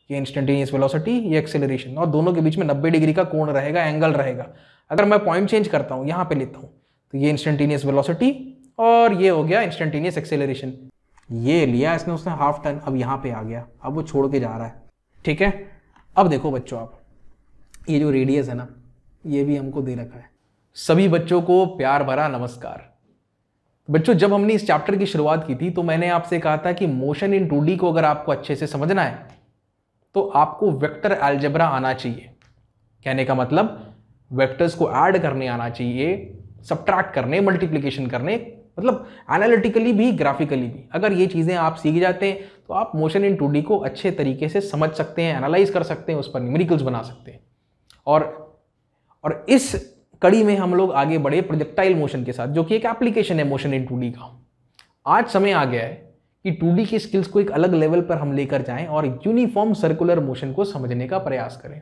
ये instantaneous velocity, ये acceleration, और दोनों के बीच में 90 डिग्री का कोण रहेगा, एंगल रहेगा। अगर मैं पॉइंट चेंज करता हूँ, यहाँ पे लेता हूँ, तो ये इंस्टेंटेनियस वेलोसिटी और ये हो गया इंस्टेंटेनियस एक्सेलरेशन। ये लिया इसने उसने हाफ टर्न, अब यहाँ पे आ गया, अब वो छोड़ के जा रहा है। ठीक है, अब देखो बच्चों, आप ये जो रेडियस है ना, ये भी हमको दे रखा है। सभी बच्चों को प्यार भरा नमस्कार। बच्चों, जब हमने इस चैप्टर की शुरुआत की थी तो मैंने आपसे कहा था कि मोशन इन 2D को अगर आपको अच्छे से समझना है तो आपको वेक्टर अलजेब्रा आना चाहिए। कहने का मतलब वेक्टर्स को ऐड करने आना चाहिए, सब्ट्रैक्ट करने, मल्टीप्लिकेशन करने, मतलब एनालिटिकली भी, ग्राफिकली भी। अगर ये चीज़ें आप सीख जाते हैं तो आप मोशन इन 2D को अच्छे तरीके से समझ सकते हैं, एनालाइज कर सकते हैं, उस पर न्यूमेरिकल्स बना सकते हैं। और इस कड़ी में हम लोग आगे बढ़े प्रोजेक्टाइल मोशन के साथ, जो कि एक एप्लीकेशन है मोशन इन 2D का। आज समय आ गया है कि 2D की स्किल्स को एक अलग लेवल पर हम लेकर जाएं और यूनिफॉर्म सर्कुलर मोशन को समझने का प्रयास करें।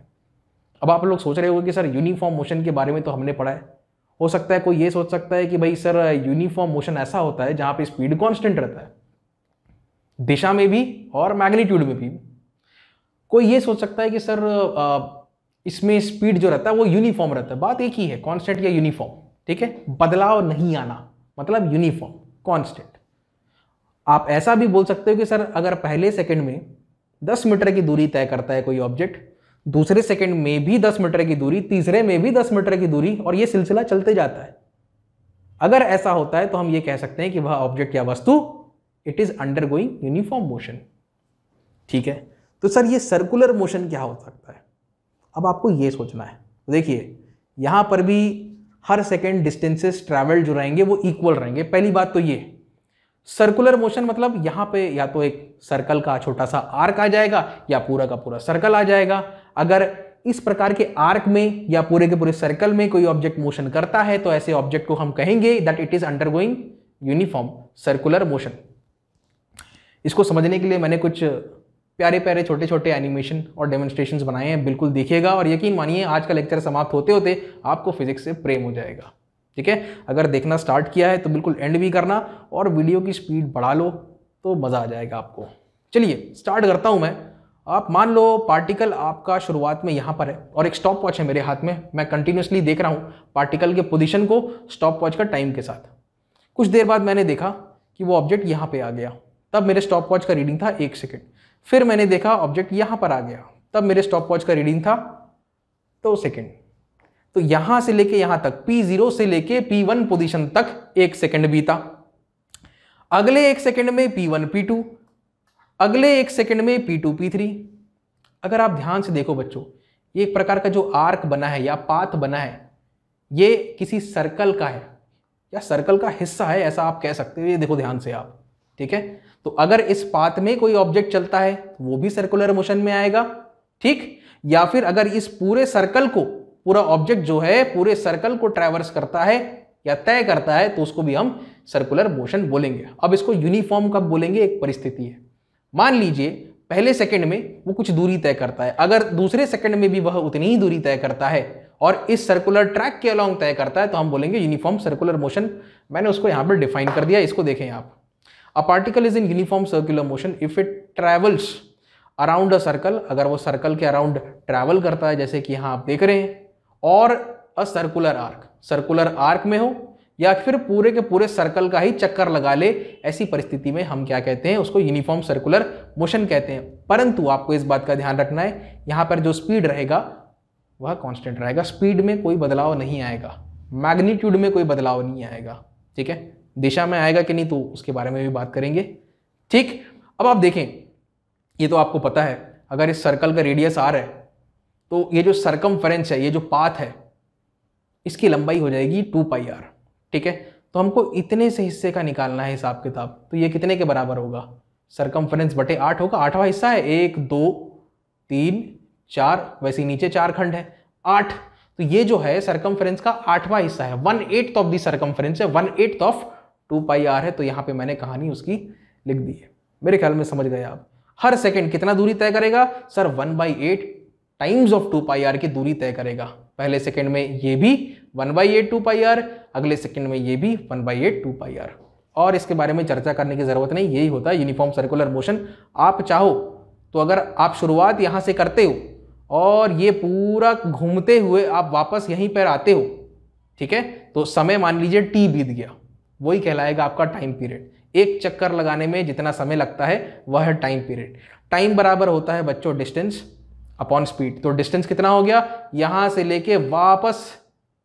अब आप लोग सोच रहे होंगे कि सर यूनिफॉर्म मोशन के बारे में तो हमने पढ़ा है। हो सकता है कोई ये सोच सकता है कि भाई सर यूनिफॉर्म मोशन ऐसा होता है जहां पे स्पीड कांस्टेंट रहता है, दिशा में भी और मैग्नीट्यूड में भी। कोई ये सोच सकता है कि सर इसमें स्पीड जो रहता है वो यूनिफॉर्म रहता है। बात एक ही है, कांस्टेंट या यूनिफॉर्म। ठीक है, बदलाव नहीं आना, मतलब यूनिफॉर्म, कांस्टेंट। आप ऐसा भी बोल सकते हो कि सर अगर पहले सेकंड में 10 मीटर की दूरी तय करता है कोई ऑब्जेक्ट, दूसरे सेकंड में भी 10 मीटर की दूरी, तीसरे में भी 10 मीटर की दूरी, और ये सिलसिला चलते जाता है। अगर ऐसा होता है तो हम ये कह सकते हैं कि वह ऑब्जेक्ट या वस्तु it is undergoing uniform motion. ठीक है, तो सर ये सर्कुलर मोशन क्या हो सकता है? अब आपको ये सोचना है। देखिए, यहां पर भी हर सेकेंड डिस्टेंसेस ट्रैवल जो रहेंगे वो इक्वल रहेंगे। पहली बात तो ये सर्कुलर मोशन मतलब यहां पे या तो एक सर्कल का छोटा सा आर्क आ जाएगा या पूरा का पूरा सर्कल आ जाएगा। अगर इस प्रकार के आर्क में या पूरे के पूरे सर्कल में कोई ऑब्जेक्ट मोशन करता है तो ऐसे ऑब्जेक्ट को हम कहेंगे that it is undergoing uniform circular motion. इसको समझने के लिए मैंने कुछ प्यारे प्यारे छोटे छोटे एनिमेशन और डेमोन्स्ट्रेशंस बनाए हैं, बिल्कुल देखिएगा और यकीन मानिए आज का लेक्चर समाप्त होते होते आपको फिजिक्स से प्रेम हो जाएगा। ठीक है, अगर देखना स्टार्ट किया है तो बिल्कुल एंड भी करना और वीडियो की स्पीड बढ़ा लो तो मज़ा आ जाएगा आपको। चलिए स्टार्ट करता हूं मैं। आप मान लो पार्टिकल आपका शुरुआत में यहाँ पर है और एक स्टॉप वॉच है मेरे हाथ में, मैं कंटिन्यूसली देख रहा हूँ पार्टिकल के पोजीशन को स्टॉप वॉच का टाइम के साथ। कुछ देर बाद मैंने देखा कि वो ऑब्जेक्ट यहाँ पे आ गया, तब मेरे स्टॉप वॉच का रीडिंग था 1 सेकेंड। फिर मैंने देखा ऑब्जेक्ट यहाँ पर आ गया, तब मेरे स्टॉप वॉच का रीडिंग था 2 सेकेंड। तो यहां से लेके यहां तक P0 से लेके P1 पोजीशन तक 1 सेकेंड बीता। अगले 1 सेकेंड में P1 P2, अगले 1 सेकेंड में P2 P3। अगर आप ध्यान से देखो बच्चों, ये एक प्रकार का जो आर्क बना है या पाथ बना है ये किसी सर्कल का है या सर्कल का हिस्सा है, ऐसा आप कह सकते हो। ये देखो ध्यान से आप। ठीक है, तो अगर इस पाथ में कोई ऑब्जेक्ट चलता है वो भी सर्कुलर मोशन में आएगा। ठीक, या फिर अगर इस पूरे सर्कल को, पूरा ऑब्जेक्ट जो है पूरे सर्कल को ट्रैवर्स करता है या तय करता है तो उसको भी हम सर्कुलर मोशन बोलेंगे। अब इसको यूनिफॉर्म कब बोलेंगे? एक परिस्थिति है, मान लीजिए पहले सेकंड में वो कुछ दूरी तय करता है, अगर दूसरे सेकंड में भी वह उतनी ही दूरी तय करता है और इस सर्कुलर ट्रैक के अलोंग तय करता है तो हम बोलेंगे यूनिफॉर्म सर्कुलर मोशन। मैंने उसको यहां पर डिफाइन कर दिया, इसको देखें आप। A particle is in uniform circular motion if it travels around a circle, अगर वो सर्कल के अराउंड ट्रैवल करता है जैसे कि यहां आप देख रहे हैं, और a circular arc, circular arc में हो या फिर पूरे के पूरे सर्कल का ही चक्कर लगा ले, ऐसी परिस्थिति में हम क्या कहते हैं? उसको यूनिफॉर्म सर्कुलर मोशन कहते हैं। परंतु आपको इस बात का ध्यान रखना है, यहां पर जो स्पीड रहेगा वह कांस्टेंट रहेगा, स्पीड में कोई बदलाव नहीं आएगा, मैग्नीट्यूड में कोई बदलाव नहीं आएगा। ठीक है, दिशा में आएगा कि नहीं तो उसके बारे में भी बात करेंगे। ठीक, अब आप देखें, ये तो आपको पता है अगर इस सर्कल का रेडियस r है तो ये जो सरकमफेरेंस है, ये जो पाथ है, इसकी लंबाई हो जाएगी 2πr। ठीक है, तो हमको इतने से हिस्से का निकालना है हिसाब किताब, तो ये कितने के बराबर होगा? सरकमफेरेंस बटे 8 होगा, 8वां हिस्सा है, 1 2 3 4, वैसे नीचे 4 खंड है, 8। तो ये जो है सरकमफेरेंस का 8वां हिस्सा है, 1/8 ऑफ दी सरकमफेरेंस है, 1/8 ऑफ 2πr है। तो यहाँ पे मैंने कहानी उसकी लिख दी है। मेरे ख्याल में समझ गए आप। हर सेकंड कितना दूरी तय करेगा? सर 1/8 टाइम्स ऑफ 2πr की दूरी तय करेगा। पहले सेकंड में ये भी 1/8 2πr, अगले सेकंड में ये भी 1/8 2πr। और इसके बारे में चर्चा करने की जरूरत नहीं, यही होता है यूनिफॉर्म सर्कुलर मोशन। आप चाहो तो अगर आप शुरुआत यहाँ से करते हो और ये पूरा घूमते हुए आप वापस यहीं पर आते हो, ठीक है, तो समय मान लीजिए t बीत गया, वही कहलाएगा आपका टाइम पीरियड। एक चक्कर लगाने में जितना समय लगता है वह है टाइम पीरियड। टाइम बराबर होता है बच्चों डिस्टेंस अपॉन स्पीड। तो डिस्टेंस कितना हो गया, यहां से लेके वापस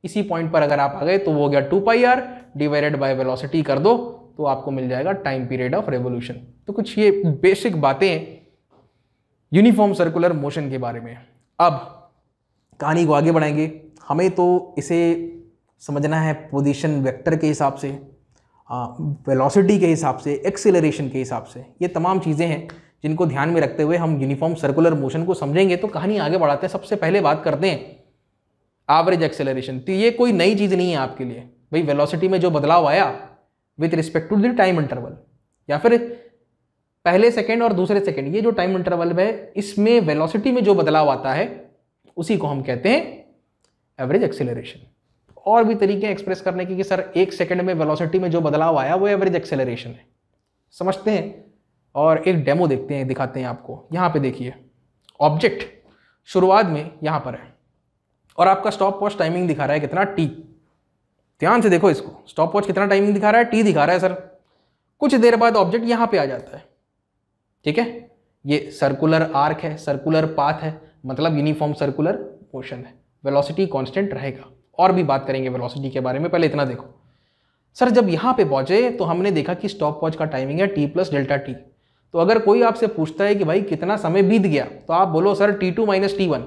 इसी पॉइंट पर अगर आप आ गए तो वो हो गया 2πr डिवाइडेड बाय वेलोसिटी कर दो तो आपको मिल जाएगा टाइम पीरियड ऑफ रेवोल्यूशन। तो कुछ ये बेसिक बातें यूनिफॉर्म सर्कुलर मोशन के बारे में। अब कहानी को आगे बढ़ाएंगे। हमें तो इसे समझना है पोजीशन वेक्टर के हिसाब से, वेलोसिटी के हिसाब से, एक्सेलरेशन के हिसाब से। ये तमाम चीज़ें हैं जिनको ध्यान में रखते हुए हम यूनिफॉर्म सर्कुलर मोशन को समझेंगे। तो कहानी आगे बढ़ाते हैं। सबसे पहले बात करते हैं एवरेज एक्सेलरेशन। तो ये कोई नई चीज़ नहीं है आपके लिए भाई। वेलोसिटी में जो बदलाव आया with respect to the time interval, या फिर पहले सेकेंड और दूसरे सेकेंड, ये जो टाइम इंटरवल है इसमें वेलोसिटी में जो बदलाव आता है उसी को हम कहते हैं एवरेज एक्सेलरेशन। और भी तरीके एक्सप्रेस करने की कि सर एक सेकंड में वेलोसिटी में जो बदलाव आया वो एवरेज एक्सेलरेशन है। समझते हैं और एक डेमो देखते हैं, दिखाते हैं आपको। यहाँ पे देखिए ऑब्जेक्ट शुरुआत में यहाँ पर है और आपका स्टॉप वॉच टाइमिंग दिखा रहा है कितना, t। ध्यान से देखो इसको, स्टॉप वॉच कितना टाइमिंग दिखा रहा है, t दिखा रहा है सर। कुछ देर बाद ऑब्जेक्ट यहाँ पे आ जाता है, ठीक है। ये सर्कुलर आर्क है, सर्कुलर पाथ है, मतलब यूनिफॉर्म सर्कुलर मोशन है, वेलोसिटी कांस्टेंट रहेगा। और भी बात करेंगे वेलोसिटी के बारे में, पहले इतना देखो। सर जब यहाँ पे पहुंचे तो हमने देखा कि स्टॉप वॉच का टाइमिंग है t + ΔT। तो अगर कोई आपसे पूछता है कि भाई कितना समय बीत गया, तो आप बोलो सर t2 - t1।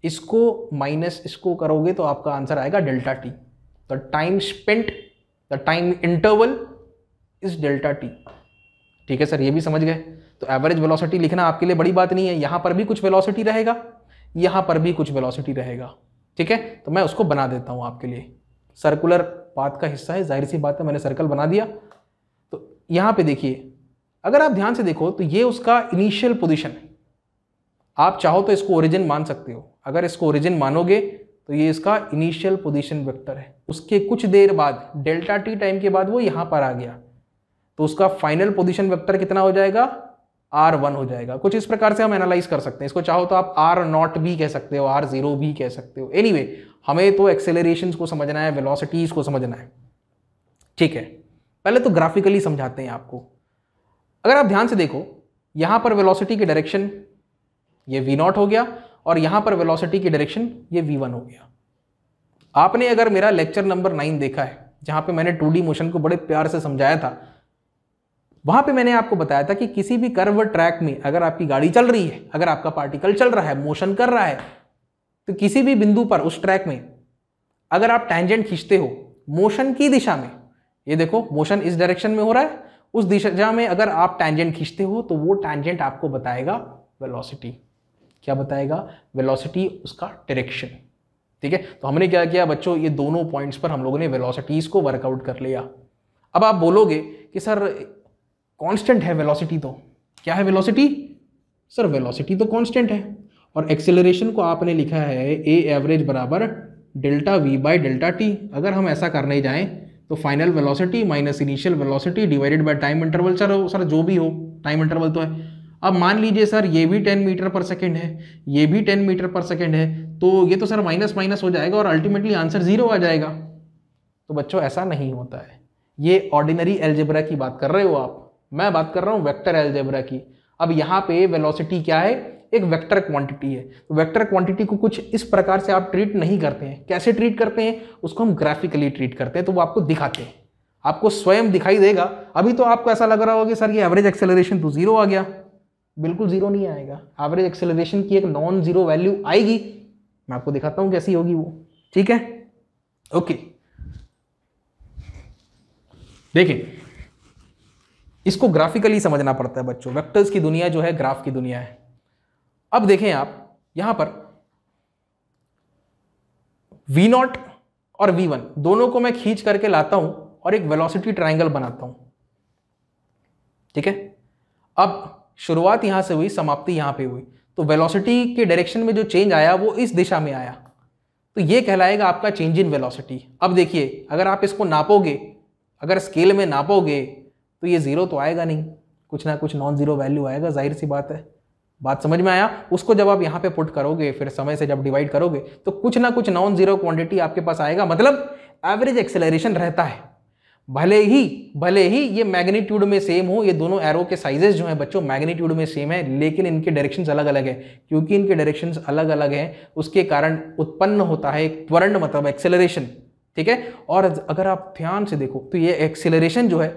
इसको माइनस इसको करोगे तो आपका आंसर आएगा ΔT। The time spent, the time interval is ΔT। ठीक है सर, ये भी समझ गए। तो एवरेज वेलोसिटी लिखना आपके लिए बड़ी बात नहीं है। यहाँ पर भी कुछ वेलोसिटी रहेगा, यहाँ पर भी कुछ वेलोसिटी रहेगा, ठीक है। तो मैं उसको बना देता हूँ आपके लिए। सर्कुलर पाथ का हिस्सा है, जाहिर सी बात है, मैंने सर्कल बना दिया। तो यहाँ पे देखिए, अगर आप ध्यान से देखो तो ये उसका इनिशियल पोजीशन है। आप चाहो तो इसको ओरिजिन मान सकते हो। अगर इसको ओरिजिन मानोगे तो ये इसका इनिशियल पोजीशन वेक्टर है। उसके कुछ देर बाद ΔT टाइम के बाद वो यहाँ पर आ गया, तो उसका फाइनल पोजीशन वेक्टर कितना हो जाएगा, R1 हो जाएगा। कुछ इस प्रकार से हम एनालाइज कर सकते हैं। इसको चाहो तो आप R0 भी कह सकते हो, R0 भी कह सकते हो। एनीवे, हमें तो एक्सेलरेशंस को समझना है, वेलोसिटीज को समझना है, ठीक है। पहले तो ग्राफिकली समझाते हैं आपको। अगर आप ध्यान से देखो, यहां पर वेलोसिटी की डायरेक्शन ये V0 हो गया और यहां पर वेलोसिटी की डायरेक्शन ये V1 हो गया। आपने अगर मेरा लेक्चर नंबर 9 देखा है, जहां पे मैंने 2D मोशन को बड़े प्यार से समझाया था, वहां पे मैंने आपको बताया था कि किसी भी कर्व ट्रैक में अगर आपकी गाड़ी चल रही है, अगर आपका पार्टिकल चल रहा है, मोशन कर रहा है, तो किसी भी बिंदु पर उस ट्रैक में अगर आप टैंजेंट खींचते हो मोशन की दिशा में, ये देखो मोशन इस डायरेक्शन में हो रहा है, उस दिशा में अगर आप टैंजेंट खींचते हो तो वो टैंजेंट आपको बताएगा वेलोसिटी। क्या बताएगा, वेलोसिटी, उसका डायरेक्शन, ठीक है। तो हमने क्या किया बच्चों, ये दोनों पॉइंट्स पर हम लोगों ने वेलोसिटीज को वर्कआउट कर लिया। अब आप बोलोगे कि सर कांस्टेंट है वेलोसिटी, तो क्या है वेलोसिटी, सर वेलोसिटी तो कांस्टेंट है और एक्सेलरेशन को आपने लिखा है a एवरेज बराबर ΔV/ΔT। अगर हम ऐसा करने जाएं तो final velocity minus initial velocity divided by time interval, sir जो भी हो, टाइम इंटरवल तो है। अब मान लीजिए सर ये भी 10 मीटर पर सेकेंड है, ये भी 10 मीटर पर सेकेंड है, तो ये तो सर माइनस माइनस हो जाएगा और अल्टीमेटली आंसर 0 आ जाएगा। तो बच्चों ऐसा नहीं होता है। ये ऑर्डिनरी अलजेब्रा की बात कर रहे हो आप, मैं बात कर रहा हूँ वेक्टर अलजेब्रा की। अब यहाँ पे वेलोसिटी क्या है, एक वेक्टर क्वांटिटी है। तो वेक्टर क्वांटिटी को कुछ इस प्रकार से आप ट्रीट नहीं करते हैं। कैसे ट्रीट करते हैं, उसको हम ग्राफिकली ट्रीट करते हैं। तो वो आपको दिखाते हैं, आपको स्वयं दिखाई देगा। अभी तो आपको ऐसा लग रहा होगा कि सर ये एवरेज एक्सेलरेशन तो 0 आ गया। बिल्कुल 0 नहीं आएगा। एवरेज एक्सेलरेशन की एक नॉन जीरो वैल्यू आएगी, मैं आपको दिखाता हूँ कैसी होगी वो, ठीक है। ओके, देखिए इसको ग्राफिकली समझना पड़ता है बच्चों। वेक्टर्स की दुनिया जो है ग्राफ की दुनिया है। अब देखें आप यहां पर V0 और V1 दोनों को मैं खींच करके लाता हूं और एक वेलोसिटी ट्रायंगल बनाता हूं, ठीक है। अब शुरुआत यहां से हुई, समाप्ति यहां पे हुई, तो वेलोसिटी के डायरेक्शन में जो चेंज आया वो इस दिशा में आया, तो ये कहलाएगा आपका चेंज इन वेलोसिटी। अब देखिए अगर आप इसको नापोगे, अगर स्केल में नापोगे तो ये 0 तो आएगा नहीं, कुछ ना कुछ नॉन जीरो वैल्यू आएगा, जाहिर सी बात है। बात समझ में आया? उसको जब आप यहाँ पे पुट करोगे, फिर समय से जब डिवाइड करोगे, तो कुछ ना कुछ नॉन जीरो क्वांटिटी आपके पास आएगा, मतलब एवरेज एक्सेलरेशन रहता है। भले ही ये मैग्नीट्यूड में सेम हो, ये दोनों एरो के साइजेस जो हैं बच्चों मैग्नीट्यूड में सेम है, लेकिन इनके डायरेक्शंस अलग अलग है। क्योंकि इनके डायरेक्शंस अलग अलग हैं, उसके कारण उत्पन्न होता है एक त्वरण, मतलब एक्सेलरेशन, ठीक है। और अगर आप ध्यान से देखो तो ये एक्सेलरेशन जो है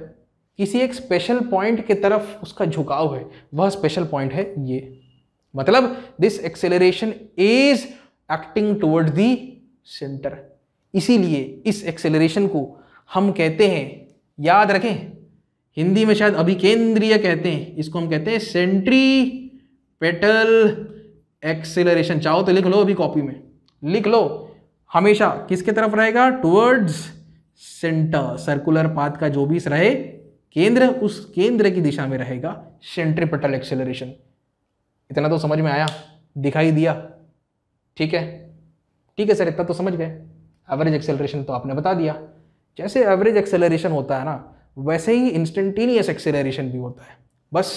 किसी एक स्पेशल पॉइंट की तरफ उसका झुकाव है, वह स्पेशल पॉइंट है ये, मतलब this acceleration is acting towards the centre. इसीलिए इस एक्सेलरेशन को हम कहते हैं, याद रखें, हिंदी में शायद अभिकेंद्रीय कहते हैं, इसको हम कहते हैं सेंट्रीपेटल एक्सेलरेशन। चाहो तो लिख लो, अभी कॉपी में लिख लो, हमेशा किसके तरफ रहेगा? Towards centre. सर्कुलर पाथ का जो भी रहे केंद्र, उस केंद्र की दिशा में रहेगा सेंट्रीपेटल एक्सेलरेशन। इतना तो समझ में आया, दिखाई दिया? ठीक है सर, इतना तो समझ गए। एवरेज एक्सेलरेशन तो आपने बता दिया। जैसे एवरेज एक्सेलरेशन होता है ना, वैसे ही इंस्टेंटेनियस एक्सेलरेशन भी होता है। बस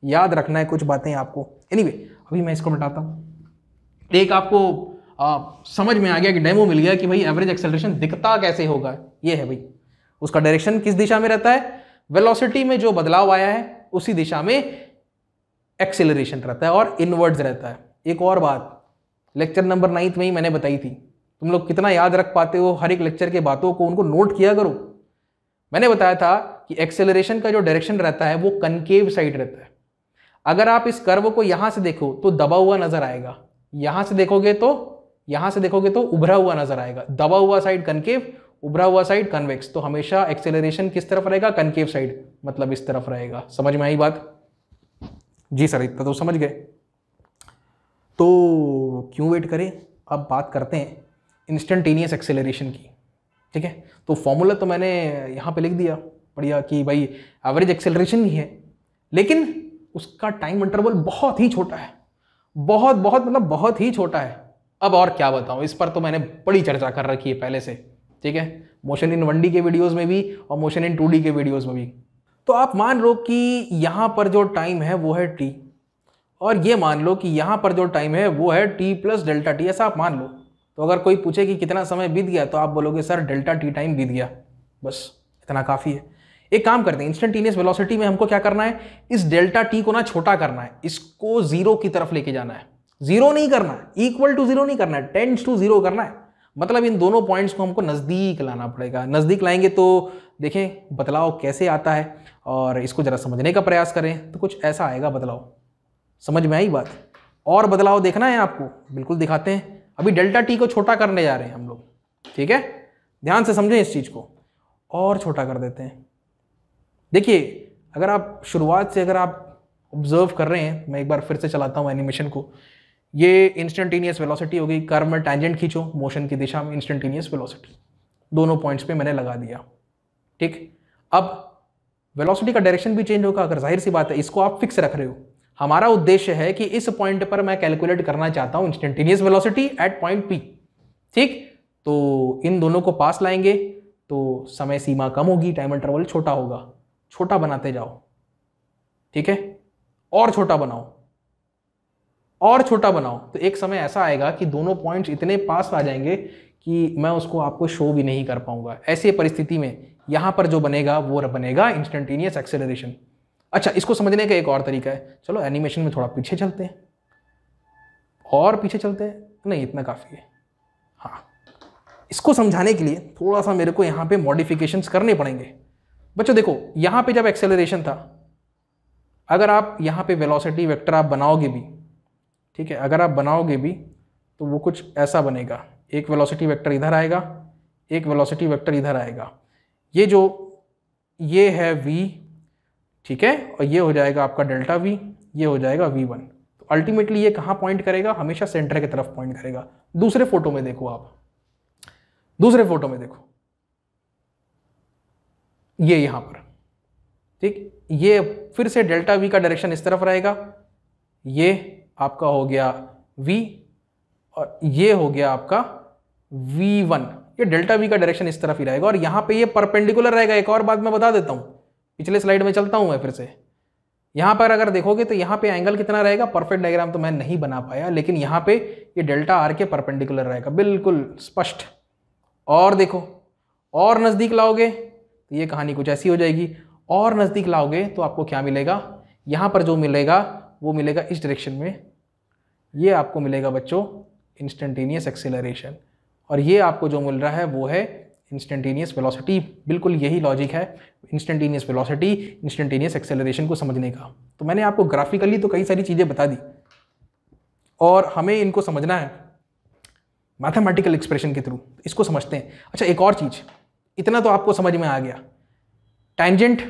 याद रखना है कुछ बातें आपको। एनीवे, अभी मैं इसको मिटाता हूँ। एक आपको समझ में आ गया कि डेमो मिल गया कि भाई एवरेज एक्सेलरेशन दिखता कैसे होगा। ये है भाई, उसका डायरेक्शन किस दिशा में रहता है? वेलोसिटी में जो बदलाव आया है उसी दिशा में एक्सेलरेशन रहता है और इनवर्ड्स रहता है। एक और बात लेक्चर नंबर 9 में ही मैंने बताई थी, तुम लोग कितना याद रख पाते हो हर एक लेक्चर के बातों को, उनको नोट किया करो। मैंने बताया था कि एक्सेलरेशन का जो डायरेक्शन रहता है वो कनकेव साइड रहता है। अगर आप इस कर्व को यहां से देखो तो दबा हुआ नजर आएगा, यहां से देखोगे तो उभरा हुआ नजर आएगा। दबा हुआ साइड कनकेव, उभरा हुआ साइड कन्वेक्स। तो हमेशा एक्सेलरेशन किस तरफ रहेगा? कनकेव साइड, मतलब इस तरफ रहेगा। समझ में आई बात? जी सर, इतना तो समझ गए। तो क्यों वेट करें, अब बात करते हैं इंस्टेंटेनियस एक्सेलरेशन की। ठीक है, तो फॉर्मूला तो मैंने यहाँ पे लिख दिया बढ़िया कि भाई एवरेज एक्सेलरेशन ही है, लेकिन उसका टाइम इंटरवल बहुत ही छोटा है, बहुत ही छोटा है। अब और क्या बताऊँ, इस पर तो मैंने बड़ी चर्चा कर रखी है पहले से। ठीक है, मोशन इन 1D के वीडियोस में भी और मोशन इन 2D के वीडियोस में भी। तो आप मान लो कि यहाँ पर जो टाइम है वो है t, और ये मान लो कि यहाँ पर जो टाइम है वो है t प्लस डेल्टा टी, ऐसा आप मान लो। तो अगर कोई पूछे कि कितना समय बीत गया, तो आप बोलोगे सर डेल्टा टी टाइम बीत गया, बस इतना काफ़ी है। एक काम करते हैं, इंस्टेंटेनियस वेलोसिटी में हमको क्या करना है, इस डेल्टा टी को ना छोटा करना है, इसको जीरो की तरफ लेके जाना है। जीरो नहीं करना है, इक्वल टू जीरो नहीं करना है, टेंड्स टू जीरो करना है। मतलब इन दोनों पॉइंट्स को हमको नज़दीक लाना पड़ेगा। नज़दीक लाएंगे तो देखें बदलाव कैसे आता है, और इसको जरा समझने का प्रयास करें तो कुछ ऐसा आएगा बदलाव। समझ में आई बात? और बदलाव देखना है आपको, बिल्कुल दिखाते हैं। अभी डेल्टा टी को छोटा करने जा रहे हैं हम लोग, ठीक है, ध्यान से समझें इस चीज़ को, और छोटा कर देते हैं। देखिए, अगर आप शुरुआत से अगर आप ऑब्जर्व कर रहे हैं, मैं एक बार फिर से चलाता हूँ एनिमेशन को। ये इंस्टेंटेनियस वेलोसिटी हो गई, कर्व में टैंजेंट खींचो मोशन की दिशा में, इंस्टेंटेनियस वेलोसिटी दोनों पॉइंट्स पे मैंने लगा दिया। ठीक, अब वेलोसिटी का डायरेक्शन भी चेंज होगा, अगर जाहिर सी बात है इसको आप फिक्स रख रहे हो। हमारा उद्देश्य है कि इस पॉइंट पर मैं कैलकुलेट करना चाहता हूं instantaneous velocity at point P। ठीक, तो इन दोनों को पास लाएंगे तो समय सीमा कम होगी, टाइम इंटरवल छोटा होगा। छोटा बनाते जाओ, ठीक है, और छोटा बनाओ, और छोटा बनाओ, तो एक समय ऐसा आएगा कि दोनों पॉइंट्स इतने पास आ जाएंगे कि मैं उसको आपको शो भी नहीं कर पाऊंगा। ऐसी परिस्थिति में यहां पर जो बनेगा वो बनेगा इंस्टेंटेनियस एक्सेलरेशन। अच्छा, इसको समझने का एक और तरीका है, चलो एनिमेशन में थोड़ा पीछे चलते हैं, और पीछे चलते हैं, नहीं इतना काफ़ी है। हाँ, इसको समझाने के लिए थोड़ा सा मेरे को यहाँ पे मॉडिफिकेशंस करने पड़ेंगे। बच्चों देखो, यहाँ पे जब एक्सेलरेशन था, अगर आप यहाँ पे वेलोसिटी वेक्टर आप बनाओगे भी, ठीक है, अगर आप बनाओगे भी तो वो कुछ ऐसा बनेगा। एक वेलोसिटी वेक्टर इधर आएगा, एक वेलोसिटी वेक्टर इधर आएगा। ये है v, ठीक है, और ये हो जाएगा आपका डेल्टा v, ये हो जाएगा v1। तो अल्टीमेटली ये कहाँ पॉइंट करेगा? हमेशा सेंटर की तरफ पॉइंट करेगा। दूसरे फोटो में देखो, आप दूसरे फोटो में देखो, ये यहां पर, ठीक, ये फिर से डेल्टा v का डायरेक्शन इस तरफ रहेगा। ये आपका हो गया v, और ये हो गया आपका v1। ये डेल्टा v का डायरेक्शन इस तरफ ही रहेगा, और यहां पे ये परपेंडिकुलर रहेगा। एक और बात मैं बता देता हूं, पिछले स्लाइड में चलता हूं मैं फिर से। यहाँ पर अगर देखोगे तो यहाँ पे एंगल कितना रहेगा, परफेक्ट डायग्राम तो मैं नहीं बना पाया, लेकिन यहाँ पे ये डेल्टा आर के परपेंडिकुलर रहेगा, बिल्कुल स्पष्ट। और देखो, और नज़दीक लाओगे तो ये कहानी कुछ ऐसी हो जाएगी, और नज़दीक लाओगे तो आपको क्या मिलेगा, यहाँ पर जो मिलेगा वो मिलेगा इस डायरेक्शन में, ये आपको मिलेगा बच्चों इंस्टेंटेनियस एक्सेलरेशन, और ये आपको जो मिल रहा है वो है इंस्टेंटेनियस वेलोसिटी। बिल्कुल यही लॉजिक है इंस्टेंटेनियस वेलोसिटी, इंस्टेंटेनियस एक्सेलरेशन को समझने का। तो मैंने आपको ग्राफिकली तो कई सारी चीज़ें बता दी, और हमें इनको समझना है मैथमेटिकल एक्सप्रेशन के थ्रू, इसको समझते हैं। अच्छा, एक और चीज़, इतना तो आपको समझ में आ गया, टैंजेंट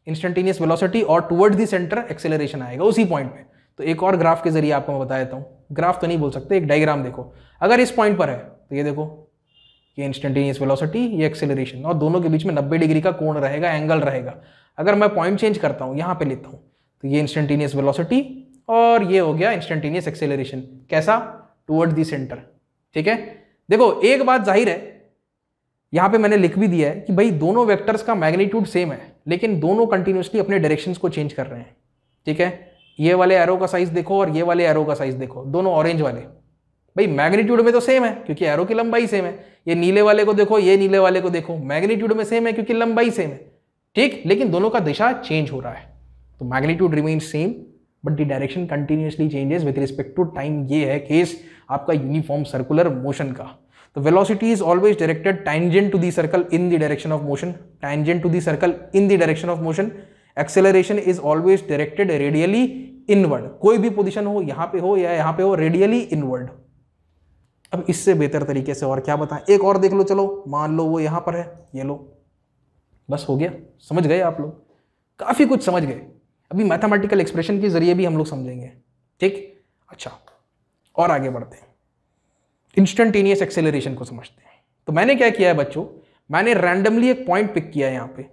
इंस्टेंटेनियस वेलोसिटी और टुवर्ड द सेंटर एक्सेलरेशन आएगा उसी पॉइंट पे। तो एक और ग्राफ के जरिए आपको मैं बता देता हूँ, ग्राफ तो नहीं बोल सकते, एक डायग्राम देखो। अगर इस पॉइंट पर है तो ये देखो, ये इंस्टेंटेनियस वेलोसिटी, ये एक्सेलरेशन, और दोनों के बीच में 90 डिग्री का कोण रहेगा, एंगल रहेगा। अगर मैं पॉइंट चेंज करता हूँ, यहाँ पे लेता हूँ, तो ये इंस्टेंटेनियस वेलोसिटी और ये हो गया इंस्टेंटेनियस एक्सेलरेशन। कैसा? Toward the centre. ठीक है, देखो एक बात जाहिर है, यहाँ पे मैंने लिख भी दिया है कि भाई दोनों वेक्टर्स का मैग्नीट्यूड सेम है, लेकिन दोनों कंटिन्यूसली अपने डायरेक्शंस को चेंज कर रहे हैं। ठीक है, ये वाले एरो का साइज देखो और ये वाले एरो का साइज देखो, दोनों ऑरेंज वाले, भाई मैग्नीट्यूड में तो सेम है क्योंकि एरो की लंबाई सेम है। ये नीले वाले को देखो, ये नीले वाले को देखो, मैग्नीट्यूड में सेम है क्योंकि लंबाई सेम है। ठीक, लेकिन दोनों का दिशा चेंज हो रहा है। तो magnitude remain same but the direction continuously changes with respect to time. ये है केस आपका यूनिफॉर्म सर्कुलर मोशन का। तो velocity is always directed tangent to the circle in the direction of motion, tangent to the circle in the direction of motion. Acceleration is always directed radially inward, कोई भी position हो, यहाँ पे हो या यहाँ पे हो, रेडियली इनवर्ड। अब इससे बेहतर तरीके से और क्या बताएं, एक और देख लो, चलो मान लो वो यहाँ पर है, ये लो, बस हो गया। समझ गए आप लोग, काफी कुछ समझ गए। अभी मैथमेटिकल एक्सप्रेशन के जरिए भी हम लोग समझेंगे। ठीक, अच्छा और आगे बढ़ते हैं, इंस्टेंटेनियस एक्सेलरेशन को समझते हैं। तो मैंने क्या किया है बच्चों, मैंने रैंडमली एक पॉइंट पिक किया है यहाँ पे,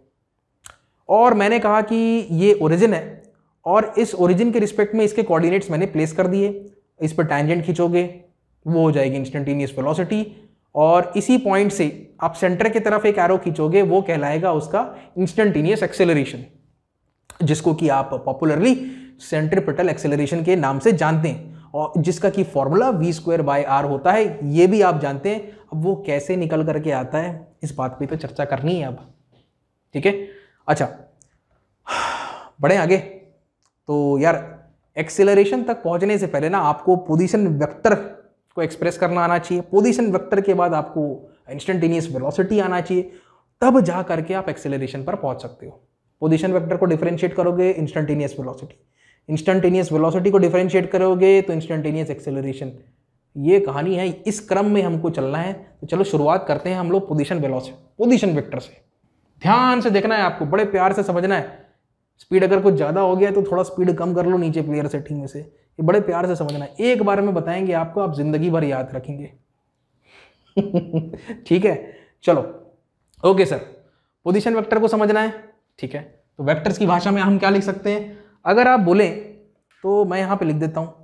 और मैंने कहा कि ये ओरिजिन है, और इस ओरिजिन के रिस्पेक्ट में इसके कोऑर्डिनेट्स मैंने प्लेस कर दिए। इस पर टैंजेंट खींचोगे वो हो जाएगी इंस्टेंटेनियस वेलोसिटी, और इसी पॉइंट से आप सेंटर की तरफ एक एरो खींचोगे, वो कहलाएगा उसका इंस्टेंटेनियस एक्सेलरेशन, जिसको कि आप पॉपुलरली सेंट्रीपिटल एक्सेलरेशन के नाम से जानते हैं, और जिसका कि फॉर्मूला v²/r होता है, ये भी आप जानते हैं। अब वो कैसे निकल करके आता है, इस बात पे तो चर्चा करनी है अब। ठीक है, अच्छा बढ़े आगे। तो यार एक्सेलरेशन तक पहुंचने से पहले ना आपको पोजीशन वेक्टर को एक्सप्रेस करना आना चाहिए, पोजीशन वेक्टर के बाद आपको इंस्टेंटेनियस वेलोसिटी आना चाहिए, तब जा करके आप एक्सेलरेशन पर पहुंच सकते हो। पोजीशन वेक्टर को डिफरेंशिएट करोगे इंस्टेंटेनियस वेलोसिटी, इंस्टेंटेनियस वेलोसिटी को डिफरेंशिएट करोगे तो इंस्टेंटेनियस एक्सेलरेशन। ये कहानी है, इस क्रम में हमको चलना है। तो चलो शुरुआत करते हैं हम लोग पोजीशन वेलोसिटी, पोजीशन वेक्टर से। ध्यान से देखना है आपको, बड़े प्यार से समझना है। स्पीड अगर कुछ ज़्यादा हो गया है तो थोड़ा स्पीड कम कर लो नीचे प्लेयर सेटिंग में से। ये बड़े प्यार से समझना है, एक बार में बताएंगे आपको, आप जिंदगी भर याद रखेंगे। ठीक है, चलो ओके सर, पोजीशन वेक्टर को समझना है। ठीक है, तो वेक्टर्स की भाषा में हम क्या लिख सकते हैं, अगर आप बोलें तो मैं यहाँ पे लिख देता हूँ,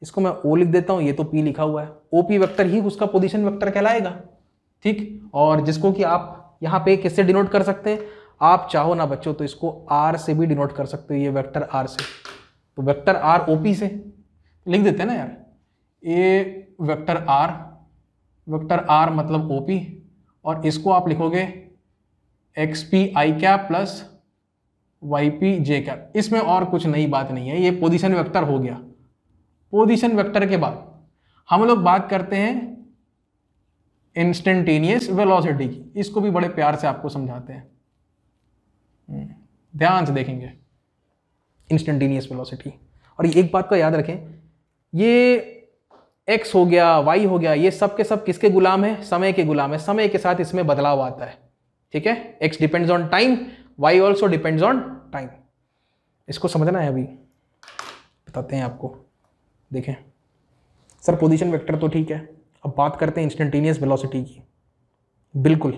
इसको मैं O लिख देता हूँ, ये तो P लिखा हुआ है, OP वेक्टर ही उसका पोजीशन वेक्टर कहलाएगा। ठीक, और जिसको कि आप यहाँ पे किससे डिनोट कर सकते हैं, आप चाहो ना बच्चों तो इसको R से भी डिनोट कर सकते हो, ये वेक्टर R से। तो वेक्टर R OP से लिख देते हैं ना यार, ये वेक्टर R मतलब OP, और इसको आप लिखोगे XP I cap plus YP J cap. इसमें और कुछ नई बात नहीं है, ये पोजीशन वेक्टर हो गया। पोजीशन वेक्टर के बाद हम लोग बात करते हैं इंस्टेंटेनियस वेलोसिटी की, इसको भी बड़े प्यार से आपको समझाते हैं, ध्यान से देखेंगे इंस्टेंटेनियस वेलोसिटी। और एक बात का याद रखें, ये x हो गया, y हो गया, ये सब के सब किसके गुलाम है, समय के गुलाम है। समय के साथ इसमें बदलाव आता है। ठीक है, x depends on time, y also depends on time. इसको समझना है, अभी बताते हैं आपको। देखें सर, पोजीशन वेक्टर तो ठीक है, अब बात करते हैं इंस्टेंटेनियस वेलोसिटी की। बिल्कुल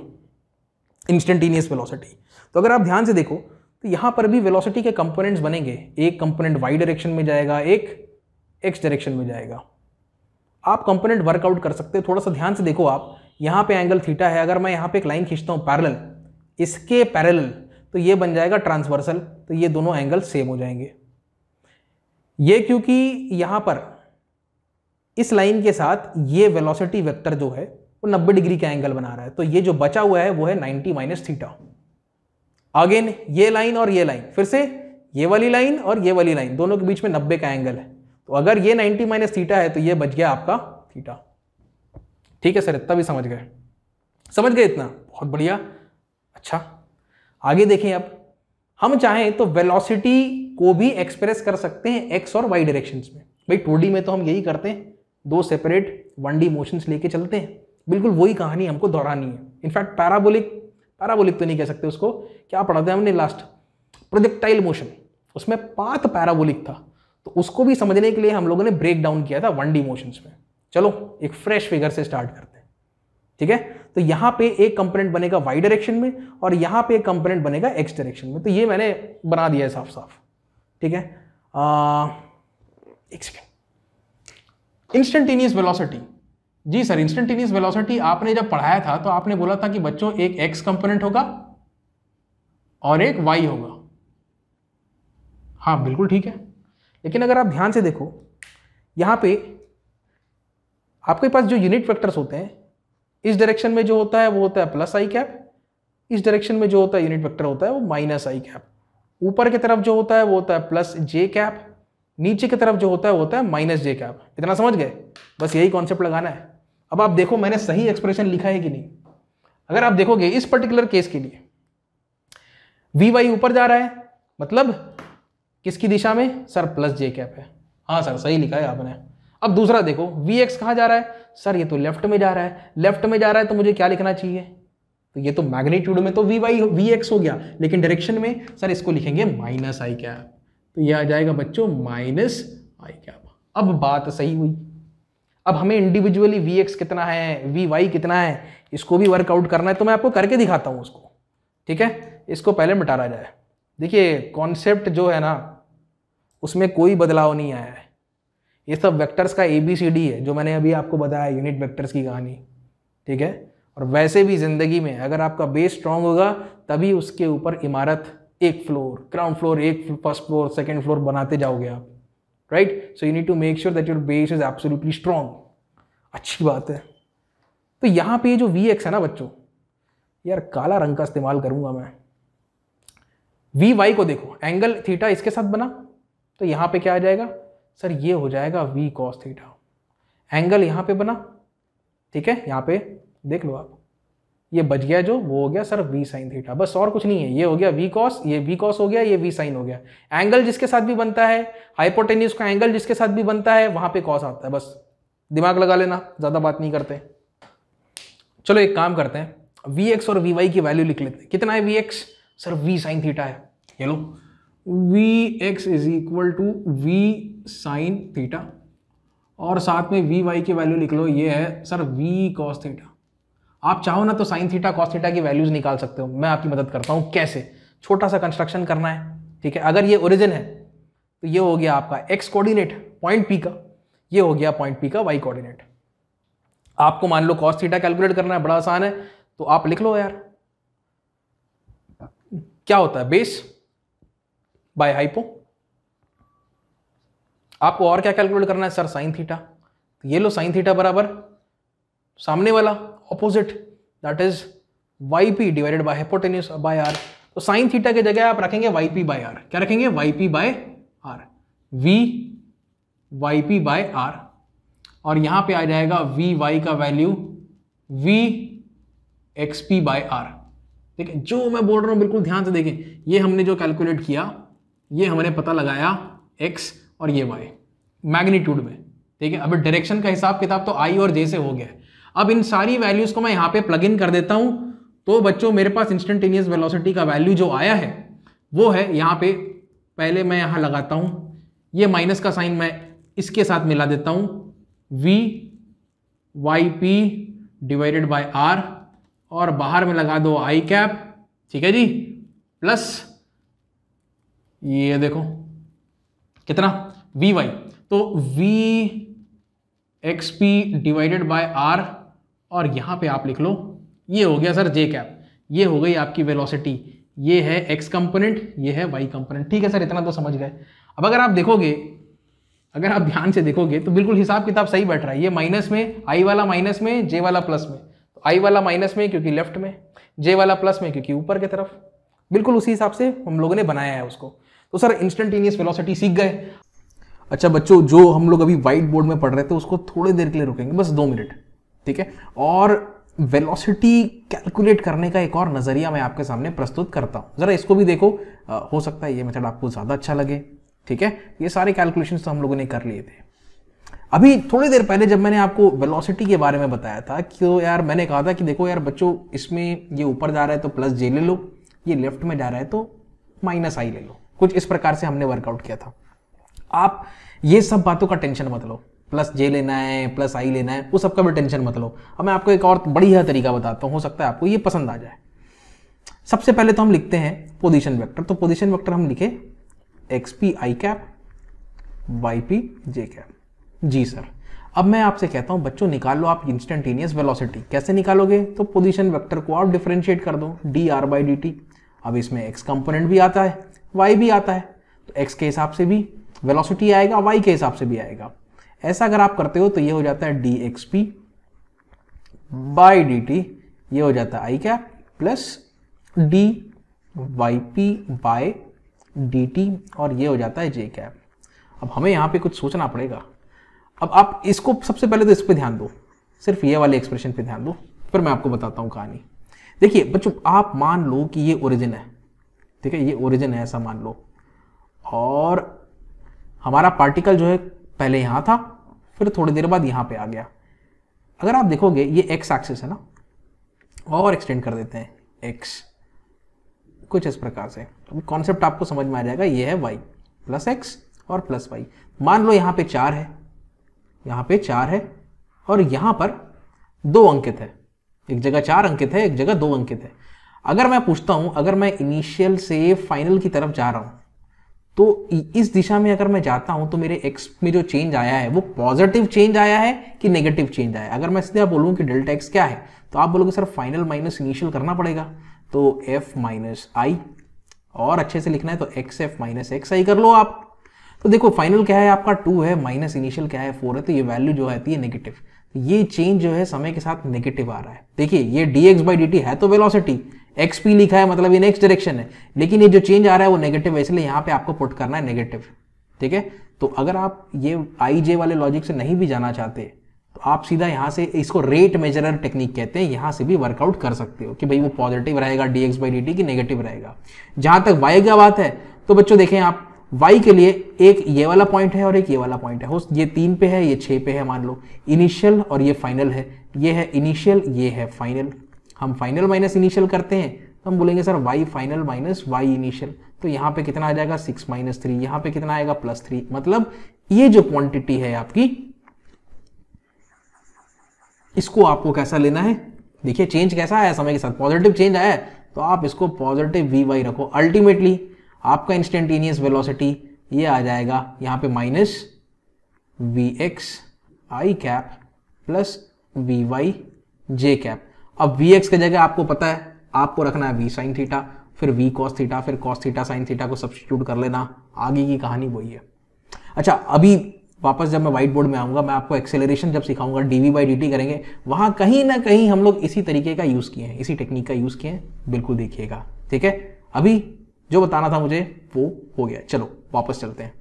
इंस्टेंटेनियस वेलोसिटी, तो अगर आप ध्यान से देखो तो यहाँ पर भी वेलोसिटी के कंपोनेंट्स बनेंगे। एक कंपोनेंट y डायरेक्शन में जाएगा, एक x डायरेक्शन में जाएगा। आप कंपोनेंट वर्कआउट कर सकते हो, थोड़ा सा ध्यान से देखो आप। यहाँ पे एंगल थीटा है, अगर मैं यहाँ पे एक लाइन खींचता हूँ पैरेलल, इसके पैरेलल, तो ये बन जाएगा ट्रांसवर्सल, तो ये दोनों एंगल सेम हो जाएंगे। ये क्योंकि यहां पर इस लाइन के साथ ये वेलोसिटी वेक्टर जो है वो 90 डिग्री का एंगल बना रहा है, तो ये जो बचा हुआ है वो है 90 माइनस थीटा। अगेन ये लाइन और ये लाइन, फिर से ये वाली लाइन और ये वाली लाइन, दोनों के बीच में 90 का एंगल है, तो अगर ये 90 माइनस थीटा है तो ये बच गया आपका थीटा। ठीक है सर, इतना भी समझ गए? समझ गए इतना? बहुत बढ़िया। अच्छा आगे देखें, अब हम चाहें तो वेलोसिटी को भी एक्सप्रेस कर सकते हैं एक्स और वाई डायरेक्शंस में। भाई 2D में तो हम यही करते हैं, दो सेपरेट 1D मोशंस लेके चलते हैं, बिल्कुल वही कहानी हमको दोहरानी है। इनफैक्ट पैराबोलिक तो नहीं कह सकते उसको, क्या पढ़ा था हमने लास्ट, प्रोजेक्टाइल मोशन, उसमें पाथ पैराबोलिक था, तो उसको भी समझने के लिए हम लोगों ने ब्रेक डाउन किया था 1D मोशंस में। चलो एक फ्रेश फिगर से स्टार्ट करते हैं। ठीक है, तो यहां पे एक कंपोनेंट बनेगा वाई डायरेक्शन में और यहां पे एक कंपोनेंट बनेगा एक्स डायरेक्शन में, तो ये मैंने बना दिया है साफ साफ। ठीक है, एक सेकेंड। इंस्टेंटेनियस वेलोसिटी, जी सर इंस्टेंटेनियस वेलोसिटी आपने जब पढ़ाया था तो आपने बोला था कि बच्चों एक एक्स कंपोनेंट होगा और एक वाई होगा। हाँ बिल्कुल ठीक है, लेकिन अगर आप ध्यान से देखो यहां पे आपके पास जो यूनिट वेक्टर्स होते हैं, इस डायरेक्शन में जो होता है वो होता है प्लस आई कैप, इस डायरेक्शन में जो होता है यूनिट वेक्टर होता है वो माइनस आई कैप, ऊपर की तरफ जो होता है वो होता है प्लस जे कैप, नीचे की तरफ जो होता है वो होता है माइनस जे कैप। इतना समझ गए? बस यही कॉन्सेप्ट लगाना है। अब आप देखो मैंने सही एक्सप्रेशन लिखा है कि नहीं। अगर आप देखोगे इस पर्टिकुलर केस के लिए वी वाई ऊपर जा रहा है, मतलब किसकी दिशा में सर? प्लस जे कैप है। हाँ सर सही लिखा है आपने। अब दूसरा देखो वी एक्स कहाँ जा रहा है सर? ये तो लेफ्ट में जा रहा है, लेफ्ट में जा रहा है तो मुझे क्या लिखना चाहिए? तो ये तो मैग्नीट्यूड में तो वी वाई वी एक्स हो गया, लेकिन डायरेक्शन में सर इसको लिखेंगे माइनस आई कैप, तो ये आ जाएगा बच्चों माइनस आई कैप। अब बात सही हुई। अब हमें इंडिविजुअली वी एक्स कितना है, वी वाई कितना है, इसको भी वर्कआउट करना है, तो मैं आपको करके दिखाता हूँ उसको। ठीक है, इसको पहले मिटाया जाए। देखिए कॉन्सेप्ट जो है ना उसमें कोई बदलाव नहीं आया है, ये सब वेक्टर्स का ABCD है जो मैंने अभी आपको बताया, यूनिट वेक्टर्स की कहानी। ठीक है, और वैसे भी जिंदगी में अगर आपका बेस स्ट्रांग होगा तभी उसके ऊपर इमारत, एक फ्लोर, ग्राउंड फ्लोर, एक फर्स्ट फ्लोर, सेकंड फ्लोर बनाते जाओगे आप। Right, so you need to make sure that your base is absolutely strong. अच्छी बात है। तो यहाँ पे जो वी एक्स है ना बच्चों, यार काला रंग का इस्तेमाल करूंगा मैं। वी वाई को देखो, एंगल थीटा इसके साथ बना, तो यहाँ पे क्या आ जाएगा सर? ये हो जाएगा वी कॉस थीटा। एंगल यहाँ पे बना, ठीक है, यहाँ पे देख लो आप, ये बच गया जो, वो हो गया सर वी साइन थीटा, बस और कुछ नहीं है। ये हो गया वी कॉस, ये वी कॉस हो गया, ये वी साइन हो गया। एंगल जिसके साथ भी बनता है, हाइपोटेन्यूज का एंगल जिसके साथ भी बनता है, वहां पे कॉस आता है। बस दिमाग लगा लेना, ज्यादा बात नहीं करते। चलो एक काम करते हैं, वी एक्स और वी वाई की वैल्यू लिख लेते हैं। कितना है V X? Sir V sine theta है। ये लो, V X is equal to V sine theta, और साथ में वी वाई की वैल्यू लिख लो, ये है सर वी कॉस थीटा। आप चाहो ना तो साइन थीटा कॉस थीटा की वैल्यूज निकाल सकते हो, मैं आपकी मदद करता हूं। कैसे? छोटा सा कंस्ट्रक्शन करना है। ठीक है, अगर ये ओरिजिन है तो ये हो गया आपका एक्स कोऑर्डिनेट पॉइंट पी का, ये हो गया पॉइंट पी का वाई कोऑर्डिनेट। आपको मान लो कॉस थीटा कैलकुलेट करना है, बड़ा आसान है, तो आप लिख लो यार, क्या होता है बेस बाय हाइपो। आपको और क्या कैलकुलेट करना है सर? Sine theta. तो ये लो साइन थीटा बराबर सामने वाला opposite, that is Y P divided by hypotenuse by R. तो साइन थीटा की जगह आप रखेंगे वाई पी बाय आर। क्या रखेंगे? Y P by R, V Y P by R, और यहां पे आ जाएगा वी वाई का value V X P by R. ठीक है, जो मैं बोल रहा हूं बिल्कुल ध्यान से देखें, ये हमने जो कैलकुलेट किया, ये हमने पता लगाया एक्स और ये वाई मैग्नीट्यूड में। ठीक है, अब डायरेक्शन का हिसाब किताब तो आई और जे से हो गया है। अब इन सारी वैल्यूज को मैं यहां पे प्लग इन कर देता हूं, तो बच्चों मेरे पास इंस्टेंटेनियस वेलोसिटी का वैल्यू जो आया है वो है यहां पे, पहले मैं यहां लगाता हूं, ये माइनस का साइन मैं इसके साथ मिला देता हूं, V Y P divided by R, और बाहर में लगा दो आई कैप। ठीक है जी, प्लस ये देखो कितना वी वाई, तो V X P divided by R, और यहां पे आप लिख लो, ये हो गया सर जे कैप। ये हो गई आपकी वेलोसिटी, ये है एक्स कंपोनेंट, ये है वाई कंपोनेंट। ठीक है सर, इतना तो समझ गए। अब अगर आप देखोगे अगर आप ध्यान से देखोगे तो बिल्कुल हिसाब किताब सही बैठ रहा है। ये माइनस में, आई वाला माइनस में, जे वाला प्लस में। तो आई वाला माइनस में क्योंकि लेफ्ट में, जे वाला प्लस में क्योंकि ऊपर की तरफ। बिल्कुल उसी हिसाब से हम लोगों ने बनाया है उसको। तो सर इंस्टेंटेनियस वेलोसिटी सीख गए। अच्छा बच्चों, जो हम लोग अभी व्हाइट बोर्ड में पढ़ रहे थे उसको थोड़ी देर के लिए रुकेंगे, बस 2 मिनट, ठीक है। और वेलोसिटी कैलकुलेट करने का एक और नजरिया मैं आपके सामने प्रस्तुत करता हूं, जरा इसको भी देखो। हो सकता है ये मेथड आपको ज्यादा अच्छा लगे, ठीक है। ये सारे कैलकुलेशंस तो हम लोगों ने कर लिए थे। अभी थोड़ी देर पहले जब मैंने आपको वेलोसिटी के बारे में बताया था कि तो यार मैंने कहा था कि देखो यार बच्चों, इसमें ये ऊपर जा रहा है तो प्लस जे ले लो, ये लेफ्ट में जा रहा है तो माइनस आई ले लो। कुछ इस प्रकार से हमने वर्कआउट किया था। आप ये सब बातों का टेंशन मत लो, प्लस जे लेना है, प्लस आई लेना है, वो सबका भी टेंशन मत लो। अब मैं आपको एक और बढ़िया तरीका बताता हूँ, हो सकता है आपको ये पसंद आ जाए। सबसे पहले तो हम लिखते हैं पोजीशन वेक्टर। तो पोजीशन वेक्टर हम लिखे X P I cap, Y P J cap. जी सर। अब मैं आपसे कहता हूं बच्चों निकाल लो आप इंस्टेंटेनियस वेलोसिटी। कैसे निकालोगे? तो पोजीशन वेक्टर को आप डिफरेंशिएट कर दो, D R by D T. अब इसमें एक्स कंपोनेंट भी आता है, वाई भी आता है, तो एक्स के हिसाब से भी वेलोसिटी आएगा, वाई के हिसाब से भी आएगा। ऐसा अगर आप करते हो तो ये हो जाता है D X P by D T, ये हो जाता है I cap plus D Y P by D T, और ये हो जाता है जे कैप। अब हमें यहाँ पे कुछ सोचना पड़ेगा। अब आप इसको सबसे पहले तो इस पे ध्यान दो, सिर्फ ये वाले एक्सप्रेशन पे ध्यान दो, फिर मैं आपको बताता हूँ कहानी। देखिए बच्चों, आप मान लो कि ये ओरिजिन है, ठीक है, ये ओरिजिन है ऐसा मान लो, और हमारा पार्टिकल जो है पहले यहाँ था, फिर थोड़ी देर बाद यहाँ पे आ गया। अगर आप देखोगे ये एक्स एक्सिस है ना, और एक्सटेंड कर देते हैं एक्स, कुछ इस प्रकार से। कॉन्सेप्ट आपको समझ में आ जाएगा। ये है वाई प्लस एक्स और प्लस वाई। मान लो यहाँ पे 4 है, यहाँ पे 4 है, और यहाँ पर 2 अंकित है। एक जगह 4 अंकित है, एक जगह 2 अंकित है। अगर मैं पूछता हूँ, अगर मैं इनिशियल से फाइनल की तरफ जा रहा हूँ, तो इस दिशा में अगर मैं जाता हूँ तो मेरे एक्स में जो चेंज आया है वो पॉजिटिव चेंज आया है कि नेगेटिव चेंज आया है। अगर मैं सीधा बोलूँ कि डेल्टा एक्स क्या है, तो आप बोलोगे सर फाइनल माइनस इनिशियल करना पड़ेगा, तो एफ माइनस आई, और अच्छे से लिखना है तो एक्स एफ माइनस एक्स आई कर लो आप। तो देखो फाइनल क्या है आपका 2 है, माइनस इनिशियल क्या है 4 है, तो ये वैल्यू जो आती है नेगेटिव। ये चेंज जो है समय के साथ नेगेटिव आ रहा है। देखिए ये dx बाई dt है तो वेलोसिटी, एक्स पी लिखा है मतलब ये नेक्स्ट डायरेक्शन है, लेकिन ये जो चेंज आ रहा है वो नेगेटिव है, इसलिए यहाँ पे आपको पुट करना है नेगेटिव, ठीक है। तो अगर आप ये आई जे वाले लॉजिक से नहीं भी जाना चाहते तो आप सीधा यहाँ से, इसको रेट मेजरर टेक्निक कहते हैं, यहाँ से भी वर्कआउट कर सकते हो कि भाई वो पॉजिटिव रहेगा dx बाई dt की नेगेटिव रहेगा। जहां तक y का बात है तो बच्चों देखें आप, y के लिए एक ये वाला पॉइंट है और एक ये वाला पॉइंट है। ये 3 पे है, ये 6 पे है मान लो, इनिशियल और ये फाइनल है। ये है इनिशियल, ये है फाइनल। हम फाइनल माइनस इनिशियल करते हैं तो हम बोलेंगे sir y final minus y initial, तो यहाँ पे कितना आ जाएगा 6 माइनस 3, यहाँ पे कितना आएगा +3। मतलब ये जो क्वांटिटी है आपकी, इसको आपको कैसा लेना है? देखिए चेंज कैसा आया समय के साथ, पॉजिटिव चेंज आया है, तो आप इसको पॉजिटिव vy रखो। अल्टीमेटली आपका इंस्टेंटेनियस वेलोसिटी ये आ जाएगा यहाँ पे minus vx I cap plus vy j cap. अब vx की जगह आपको पता है आपको रखना है v साइन थीटा, फिर v cos थीटा, फिर cos थीटा साइन थीटा को सब्स्टिट्यूट कर लेना, आगे की कहानी वही है। अच्छा अभी वापस जब मैं व्हाइट बोर्ड में आऊंगा, मैं आपको एक्सेलरेशन जब सिखाऊंगा, dv बाई dt करेंगे, वहां कहीं ना कहीं हम लोग इसी तरीके का यूज किए हैं, इसी टेक्निक का यूज किए हैं, बिल्कुल देखिएगा, ठीक है। अभी जो बताना था मुझे वो हो गया, चलो वापस चलते हैं।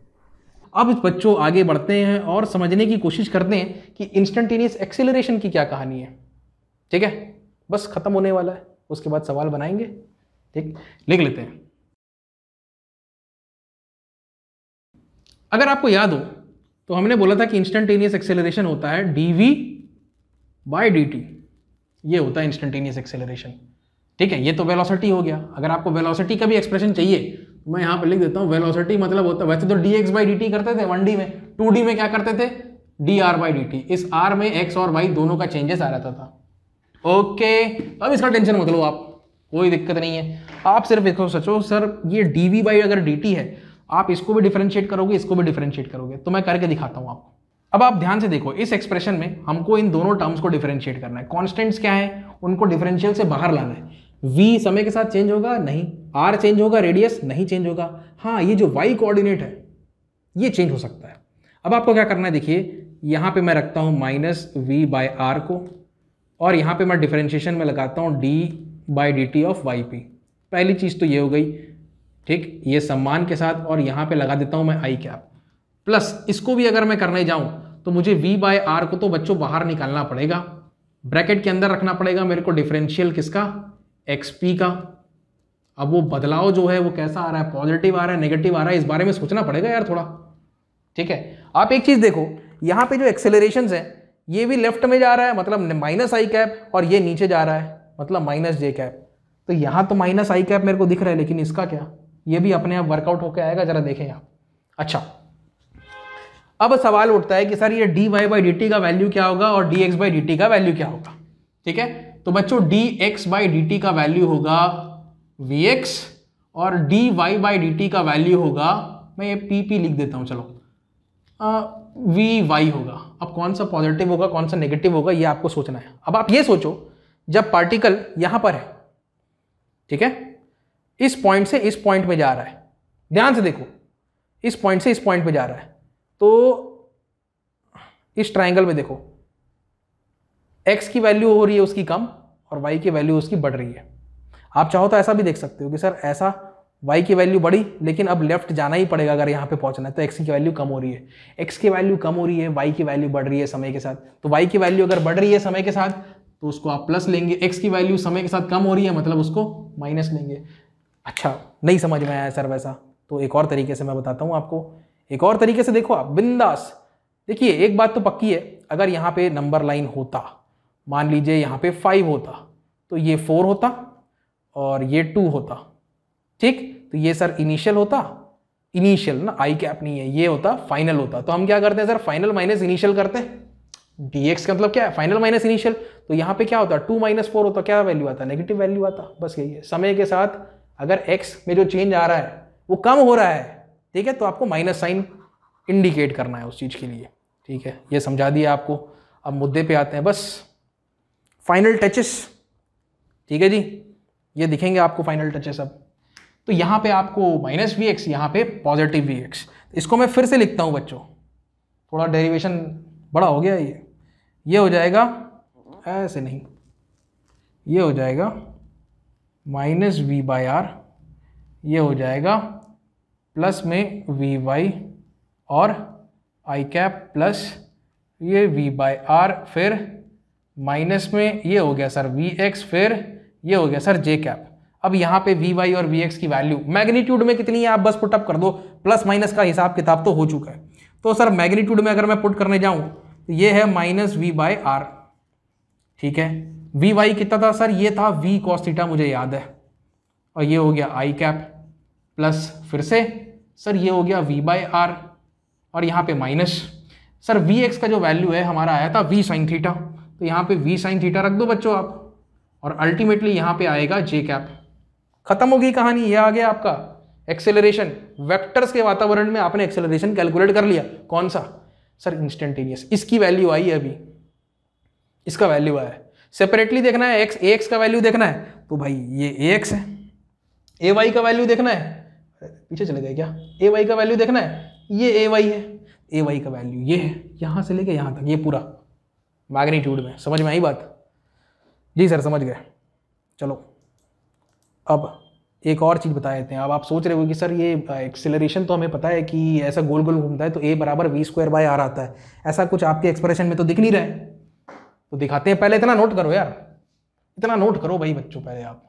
अब इस बच्चों आगे बढ़ते हैं और समझने की कोशिश करते हैं कि इंस्टेंटेनियस एक्सेलरेशन की क्या कहानी है, ठीक है। बस खत्म होने वाला है, उसके बाद सवाल बनाएंगे, ठीक, लिख लेते हैं। अगर आपको याद हो तो हमने बोला था कि इंस्टेंटेनियस एक्सेलरेशन होता है dv बाई dt, ये होता है इंस्टेंटेनियस एक्सेलरेशन, ठीक है। ये तो वेलोसिटी हो गया। अगर आपको वेलोसिटी का भी एक्सप्रेशन चाहिए तो मैं यहाँ पे लिख देता हूँ, वेलोसिटी मतलब होता है, वैसे तो dx बाई dt करते थे 1D में, 2D में क्या करते थे dr बाई dt। इस r में x और y दोनों का चेंजेस आ रहता था। ओके, अब इसका टेंशन मत लो आप, कोई दिक्कत नहीं है। आप सिर्फ इसको सोचो सर ये dv बाई अगर dt है, आप इसको भी डिफरेंशिएट करोगे, इसको भी डिफरेंशिएट करोगे, तो मैं करके दिखाता हूँ आपको। अब आप ध्यान से देखो, इस एक्सप्रेशन में हमको इन दोनों टर्म्स को डिफरेंशिएट करना है। कॉन्स्टेंट्स क्या है, उनको डिफरेंशियल से बाहर लाना है। v समय के साथ चेंज होगा नहीं, r चेंज होगा, रेडियस नहीं चेंज होगा। हाँ, ये जो y कोऑर्डिनेट है ये चेंज हो सकता है। अब आपको क्या करना है, देखिए यहाँ पे मैं रखता हूँ माइनस वी बाय आर को, और यहाँ पे मैं डिफरेंशिएशन में लगाता हूँ D by D T of Y P. पहली चीज़ तो ये हो गई, ठीक, ये सम्मान के साथ, और यहाँ पे लगा देता हूँ मैं आई कैप प्लस। इसको भी अगर मैं करने जाऊँ तो मुझे v बाय आर को तो बच्चों बाहर निकालना पड़ेगा, ब्रैकेट के अंदर रखना पड़ेगा मेरे को डिफरेंशियल किसका, एक्सपी का। अब वो बदलाव जो है वो कैसा आ रहा है, पॉजिटिव आ रहा है, नेगेटिव आ रहा है, इस बारे में सोचना पड़ेगा यार थोड़ा, ठीक है। आप एक चीज़ देखो, यहाँ पे जो एक्सेलरेशन है ये भी लेफ्ट में जा रहा है, मतलब माइनस आई कैप, और ये नीचे जा रहा है मतलब माइनस जे कैप। तो यहाँ तो माइनस आई कैप मेरे को दिख रहा है, लेकिन इसका क्या, ये भी अपने आप वर्कआउट होकर आएगा, जरा देखें आप। अच्छा, अब सवाल उठता है कि सर ये D Y by D T का वैल्यू क्या होगा और D X by D T का वैल्यू क्या होगा, ठीक है। तो बच्चों D X by D T का वैल्यू होगा वी एक्स, और D Y by D T का वैल्यू होगा, मैं ये पी पी लिख देता हूँ, चलो वी वाई होगा। अब कौन सा पॉजिटिव होगा कौन सा नेगेटिव होगा ये आपको सोचना है। अब आप ये सोचो, जब पार्टिकल यहां पर है, ठीक है, इस पॉइंट से इस पॉइंट में जा रहा है, ध्यान से देखो, इस पॉइंट से इस पॉइंट पे जा रहा है, तो इस ट्राइंगल में देखो x की वैल्यू हो रही है उसकी कम और y की वैल्यू उसकी बढ़ रही है। आप चाहो तो ऐसा भी देख सकते हो कि सर ऐसा y की वैल्यू बढ़ी, लेकिन अब लेफ्ट जाना ही पड़ेगा अगर यहाँ पे पहुंचना है, तो x की वैल्यू कम हो रही है, x की वैल्यू कम हो रही है, y की वैल्यू बढ़ रही है समय के साथ। तो y की वैल्यू अगर बढ़ रही है समय के साथ तो उसको आप प्लस लेंगे, x की वैल्यू समय के साथ कम हो रही है मतलब उसको माइनस लेंगे। अच्छा, नहीं समझ में आया सर वैसा, तो एक और तरीके से मैं बताता हूँ आपको, एक और तरीके से देखो आप बिंदास। देखिए एक बात तो पक्की है, अगर यहाँ पे नंबर लाइन होता, मान लीजिए यहाँ पे 5 होता, तो ये 4 होता और ये 2 होता, ठीक। तो ये सर इनिशियल होता, इनिशियल ना, आई कैप नहीं है, ये होता फाइनल होता। तो हम क्या करते हैं सर, फाइनल माइनस इनिशियल करते हैं, dx का मतलब क्या है, फाइनल माइनस इनिशियल। तो यहाँ पे क्या होता, 2 - 4 होता, क्या वैल्यू आता, नेगेटिव वैल्यू आता। बस यही है, समय के साथ अगर x में जो चेंज आ रहा है वो कम हो रहा है, ठीक है, तो आपको माइनस साइन इंडिकेट करना है उस चीज़ के लिए, ठीक है। ये समझा दिया आपको। अब मुद्दे पे आते हैं, बस फाइनल टचेस, ठीक है जी, ये दिखेंगे आपको फाइनल टचेस। अब तो यहाँ पे आपको माइनस वी एक्स, यहाँ पे पॉजिटिव वी एक्स। इसको मैं फिर से लिखता हूँ बच्चों, थोड़ा डेरिवेशन बड़ा हो गया ये हो जाएगा, ऐसे नहीं, ये हो जाएगा माइनस वी बाई आर, ये हो जाएगा प्लस में वी वाई और आई कैप प्लस ये वी बाई आर, फिर माइनस में ये हो गया सर वी एक्स, फिर ये हो गया सर जे कैप। अब यहाँ पे वी वाई और वी एक्स की वैल्यू मैग्नीट्यूड में कितनी है आप बस पुटअप कर दो, प्लस माइनस का हिसाब किताब तो हो चुका है। तो सर मैग्नीट्यूड में अगर मैं पुट करने जाऊँ तो ये है माइनस वी बाई आर, ठीक है। वी वाई कितना था सर, ये था वी कॉस थीटा, मुझे याद है, और ये हो गया आई कैप प्लस फिर से सर ये हो गया वी बाई आर, और यहाँ पे माइनस सर वी एक्स का जो वैल्यू है हमारा आया था वी साइन थीटा, तो यहाँ पे वी साइन थीटा रख दो बच्चों आप, और अल्टीमेटली यहाँ पे आएगा जे कैप। खत्म होगी कहानी, ये आ गया आपका एक्सेलरेशन। वेक्टर्स के वातावरण में आपने एक्सेलरेशन कैलकुलेट कर लिया। कौन सा सर, इंस्टेंटेनियस। इसकी वैल्यू आई है अभी, इसका वैल्यू आया है। सेपरेटली देखना है एक्स, ए एक्स का वैल्यू देखना है तो भाई ये ए एक्स है। ए वाई का वैल्यू देखना है, पीछे चले गए क्या, ए वाई का वैल्यू देखना है, ये ए वाई है, ए वाई का वैल्यू ये है, यहाँ से लेके यहाँ तक ये पूरा मैग्नीट्यूड में। समझ में आई बात? जी सर समझ गए। चलो अब एक और चीज़ बता देते हैं। अब आप सोच रहे हो कि सर ये एक्सेलरेशन तो हमें पता है कि ऐसा गोल गोल घूमता है तो ए बराबर वी स्क्वायर बाय आर आता है, ऐसा कुछ आपके एक्सप्रेशन में तो दिख नहीं रहा है, तो दिखाते हैं। पहले इतना नोट करो यार, इतना नोट करो भाई बच्चों, पहले आप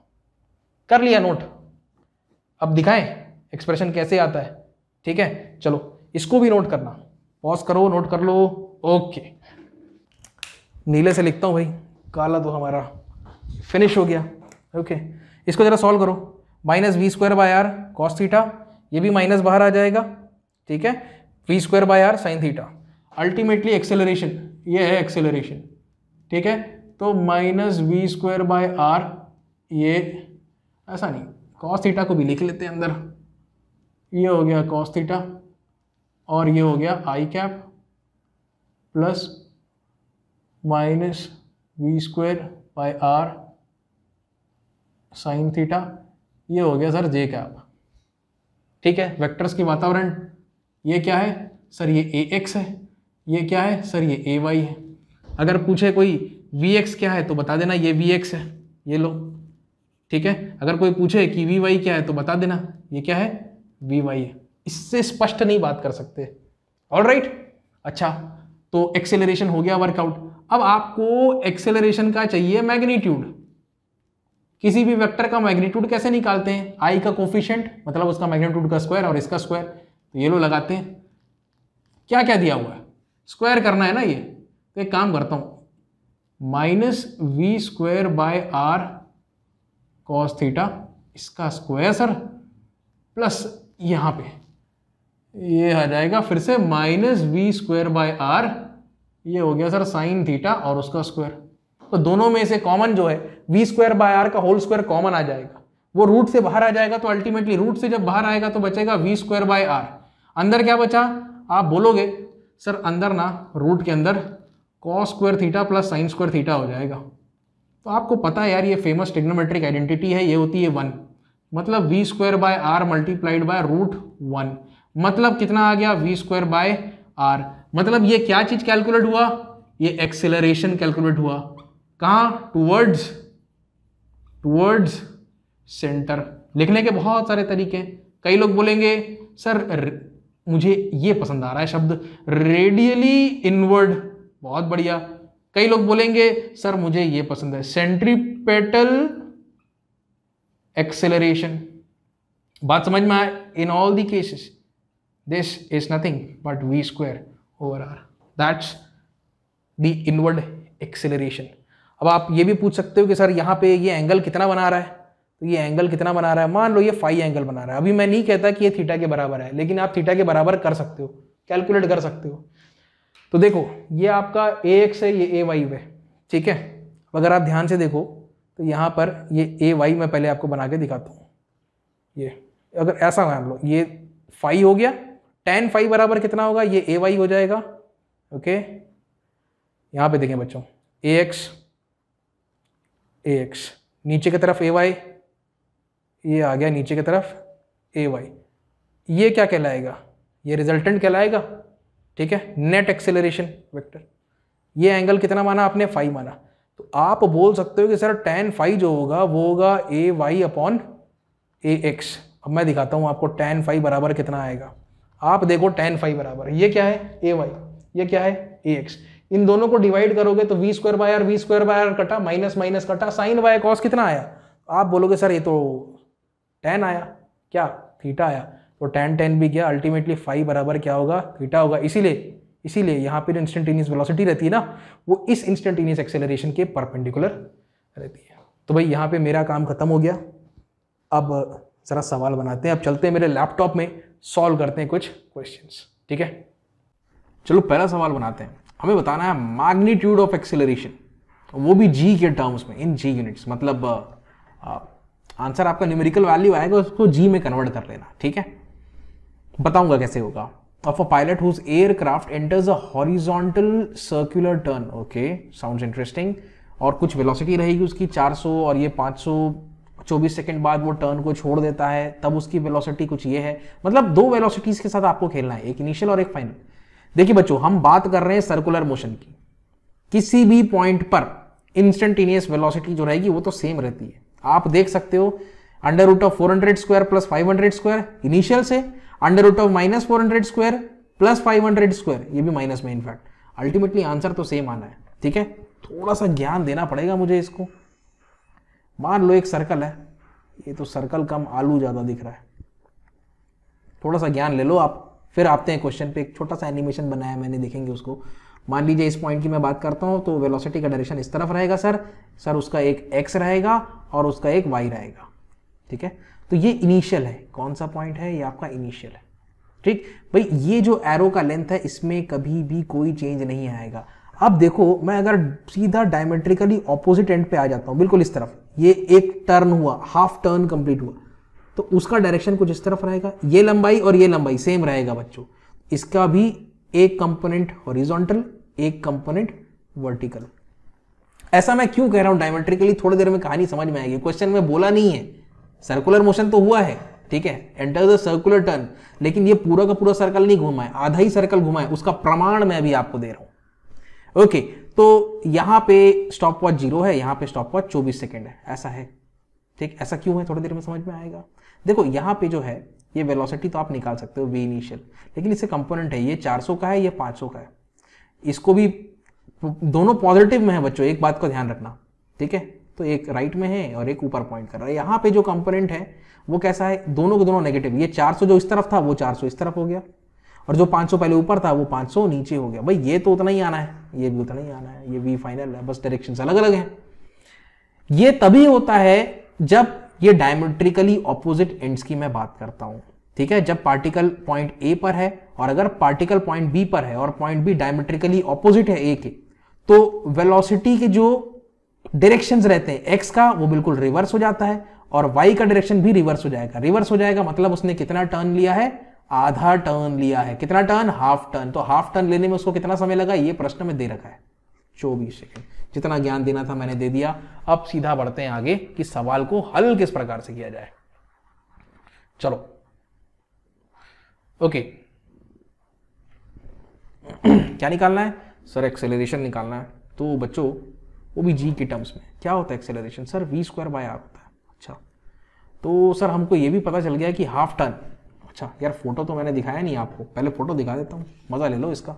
कर लिया नोट, अब दिखाएं एक्सप्रेशन कैसे आता है, ठीक है। चलो इसको भी नोट करना, पॉज करो नोट कर लो। ओके, नीले से लिखता हूँ भाई, काला तो हमारा फिनिश हो गया। ओके, इसको जरा सॉल्व करो। Minus V square by R cos theta, ये भी माइनस बाहर आ जाएगा, ठीक है, V square by R sine theta. Ultimately acceleration, ये है एक्सेलरेशन, ठीक है। तो minus V square by R, ये ऐसा नहीं, कॉस थीटा को भी लिख लेते हैं अंदर, ये हो गया कॉस थीटा और ये हो गया I cap plus minus V square by R sine theta, ये हो गया सर जे कैप, ठीक है। वेक्टर्स की वातावरण ये क्या है, सर ये ए एक्स है, ये क्या है सर ये ए वाई है। अगर पूछे कोई वी एक्स क्या है तो बता देना ये वी एक्स है, ये लो, ठीक है। अगर कोई पूछे कि वी वाई क्या है तो बता देना ये क्या है वी वाई है। इससे स्पष्ट नहीं बात कर सकते। ऑलराइट, अच्छा तो एक्सेलरेशन हो गया वर्कआउट। अब आपको एक्सेलरेशन का चाहिए मैग्नीट्यूड। किसी भी वेक्टर का मैग्नीट्यूड कैसे निकालते हैं, आई का कोफिशिएंट मतलब उसका मैग्नीट्यूड का स्क्वायर और इसका स्क्वायर, तो ये लो लगाते हैं। क्या क्या दिया हुआ है, स्क्वायर करना है ना ये, तो एक काम करता हूं minus V square by R cos theta इसका स्क्वायर सर, प्लस यहां पे ये आ जाएगा फिर से minus V square by R, ये हो गया सर साइन थीटा और उसका स्क्वायर। तो दोनों में से कॉमन जो है वी स्क्वायर बाय आर का होल स्क्वायर कॉमन आ जाएगा, वो रूट से बाहर आ जाएगा, तो अल्टीमेटली रूट से जब बाहर आएगा तो बचेगा वी स्क्वायर बाय आर। अंदर क्या बचा, आप बोलोगे सर अंदर ना रूट के अंदर cos square theta plus sine square theta हो जाएगा। तो आपको पता है यार ये फेमस ट्रिग्नोमेट्रिक आइडेंटिटी है, ये होती है 1, मतलब V square by R multiplied by root 1, मतलब कितना आ गया वी स्क्वायर बाय आर। मतलब ये क्या चीज कैलकुलेट हुआ, ये एक्सेलरेशन कैलकुलेट हुआ। कहाँ, टुवर्ड्स सेंटर। लिखने के बहुत सारे तरीके हैं। कई लोग बोलेंगे सर मुझे ये पसंद आ रहा है शब्द रेडियली इनवर्ड, बहुत बढ़िया। कई लोग बोलेंगे सर मुझे ये पसंद है सेंट्रीपेटल एक्सेलरेशन। बात समझ में आए, in all the cases this is nothing but V square over R, that's the inward acceleration. अब आप ये भी पूछ सकते हो कि सर यहाँ पे ये एंगल कितना बना रहा है, तो ये एंगल कितना बना रहा है, मान लो ये फाई एंगल बना रहा है। अभी मैं नहीं कहता कि ये थीटा के बराबर है, लेकिन आप थीटा के बराबर कर सकते हो, कैलकुलेट कर सकते हो। तो देखो ये आपका ए एक्स है, ये ए वाई है, ठीक है। अगर आप ध्यान से देखो तो यहाँ पर ये ए वाई मैं पहले आपको बना के दिखाता हूँ। ये अगर ऐसा मान लो ये फाई हो गया, tan फाई बराबर कितना होगा, ये ए वाई हो जाएगा, ओके। यहाँ पे देखें बच्चों ए एक्स नीचे की तरफ ए वाई, ये आ गया नीचे की तरफ ए वाई, ये क्या कहलाएगा, ये रिजल्टेंट कहलाएगा, ठीक है, नेट एक्सेलरेशन वेक्टर। ये एंगल कितना माना आपने, फाई माना। तो आप बोल सकते हो कि सर tan फाई जो होगा वो होगा ए वाई अपॉन ए एक्स। अब मैं दिखाता हूँ आपको tan फाई बराबर कितना आएगा। आप देखो tan फाई बराबर ये क्या है ए वाई, ये क्या है ए एक्स। इन दोनों को डिवाइड करोगे तो वी स्क्वायर बाय आर कटा, माइनस माइनस कटा, साइन बाय कॉस कितना आया। आप बोलोगे सर ये तो tan आया, क्या थीटा आया, तो tan भी गया, अल्टीमेटली फाई बराबर क्या होगा, थीटा होगा। इसीलिए यहाँ पे जो इंस्टेंटेनियस वेलोसिटी रहती है ना वो इस इंस्टेंटेनियस एक्सेलरेशन के परपेंडिकुलर रहती है। तो भाई यहाँ पे मेरा काम खत्म हो गया। अब जरा सवाल बनाते हैं, अब चलते हैं मेरे लैपटॉप में, सॉल्व करते हैं कुछ क्वेश्चंस, ठीक है। चलो पहला सवाल बनाते हैं। हमें बताना है मैग्नीट्यूड ऑफ एक्सेलरेशन, वो भी जी के टर्म्स में, इन जी यूनिट्स। मतलब आंसर आपका न्यूमेरिकल वैल्यू आएगा उसको जी में कन्वर्ट कर लेना, ठीक है। बताऊंगा कैसे होगा। Of a pilot whose aircraft enters a horizontal circular turn, okay sounds interesting. और कुछ वेलोसिटी रहेगी उसकी 400 और ये 524 सेकंड बाद वो टर्न को छोड़ देता है, तब उसकी वेलोसिटी कुछ ये है। मतलब दो वेलोसिटीज के साथ आपको खेलना है, एक इनिशियल और एक फाइनल। देखिए बच्चों हम बात कर रहे हैं सर्कुलर मोशन की, किसी भी पॉइंट पर इंस्टेंटेनियस वेलोसिटी जो रहेगी वो तो सेम रहती है। आप देख सकते हो under root of 400 square plus 500 square initial से, under root of minus 400 square plus 500 square, ये भी माइनस में इनफैक्ट, अल्टीमेटली आंसर तो सेम आना है, ठीक है। थोड़ा सा ज्ञान देना पड़ेगा मुझे इसको। मान लो एक सर्कल है, ये तो सर्कल कम आलू ज्यादा दिख रहा है, थोड़ा सा ज्ञान ले लो आप। फिर आते हैं क्वेश्चन पे, एक छोटा सा एनिमेशन बनाया मैंने, देखेंगे उसको। मान लीजिए इस पॉइंट की मैं बात करता हूं तो वेलोसिटी का डायरेक्शन इस तरफ रहेगा सर उसका एक x रहेगा और उसका एक y रहेगा, ठीक है। तो ये इनिशियल है, कौन सा पॉइंट है, ये आपका इनिशियल है, ठीक भाई। ये जो एरो का लेंथ है इसमें कभी भी कोई चेंज नहीं आएगा। अब देखो मैं अगर सीधा डायमेट्रिकली ऑपोजिट एंड पे आ जाता हूं, बिल्कुल इस तरफ, ये एक टर्न हुआ, हाफ टर्न कंप्लीट हुआ, तो उसका डायरेक्शन कुछ इस तरफ रहेगा। ये लंबाई और ये लंबाई सेम रहेगा बच्चों, इसका भी एक कंपोनेंट हॉरिजॉन्टल, एक कंपोनेंट वर्टिकल। ऐसा मैं क्यों कह रहा हूं डायमेट्रिकली, थोड़ी देर में कहानी समझ में आएगी। क्वेश्चन में बोला नहीं है, सर्कुलर मोशन तो हुआ है ठीक है, एंटर द सर्कुलर टर्न, लेकिन ये पूरा का पूरा सर्कल नहीं घुमा है, आधा ही सर्कल घुमा है, उसका प्रमाण मैं अभी आपको दे रहा हूं। ओके, तो यहां पे स्टॉप वॉच 0 है, यहां पे स्टॉप वॉच 24 सेकेंड है, ऐसा है। ठीक, ऐसा क्यों है थोड़ी देर में समझ में आएगा। देखो यहां पे जो है ये वेलोसिटी तो आप निकाल सकते हो वी इनिशियल, लेकिन इससे कंपोनेंट है, ये 400 का है, ये 500 का है, इसको भी दोनों पॉजिटिव में है बच्चों, एक बात को ध्यान रखना। ठीक है, तो एक राइट में है और एक ऊपर पॉइंट कर रहा है। यहाँ पे जो कंपोनेंट है वो कैसा है, दोनों के दोनों नेगेटिव। ये 400 जो इस तरफ था वो 400 इस तरफ हो गया, और जो 500 पहले ऊपर था वो 500 नीचे हो गया। भाई ये तो उतना ही आना है, ये भी उतना ही आना है, ये वी फाइनल है, बस डायरेक्शन अलग अलग है। ये तभी होता है जब ये डायमेट्रिकली ऑपोजिट एंड्स की मैं बात करता हूं। ठीक है, जब पार्टिकल पॉइंट ए पर है और अगर पार्टिकल पॉइंट बी पर है और पॉइंट बी डायमेट्रिकली ऑपोजिट है ए के, तो वेलोसिटी के जो डायरेक्शंस रहते हैं एक्स का वो बिल्कुल रिवर्स हो जाता है और वाई का डायरेक्शन भी रिवर्स हो जाएगा। रिवर्स हो जाएगा मतलब उसने कितना टर्न लिया है, आधा टर्न लिया है। कितना टर्न, हाफ टर्न। तो हाफ टर्न लेने में उसको कितना समय लगा, ये प्रश्न में दे रखा है 24 सेकेंड। जितना ज्ञान देना था मैंने दे दिया। अब सीधा बढ़ते हैं आगे कि सवाल को हल किस प्रकार से किया जाए। चलो ओके, क्या निकालना है सर, एक्सेलरेशन निकालना है। तो बच्चों वो भी जी के टर्म्स में क्या होता है acceleration, sir V square by R होता है। अच्छा, तो सर हमको ये भी पता चल गया कि हाफ टर्न। अच्छा यार, फोटो तो मैंने दिखाया नहीं आपको, पहले फोटो दिखा देता हूँ, मजा ले लो इसका।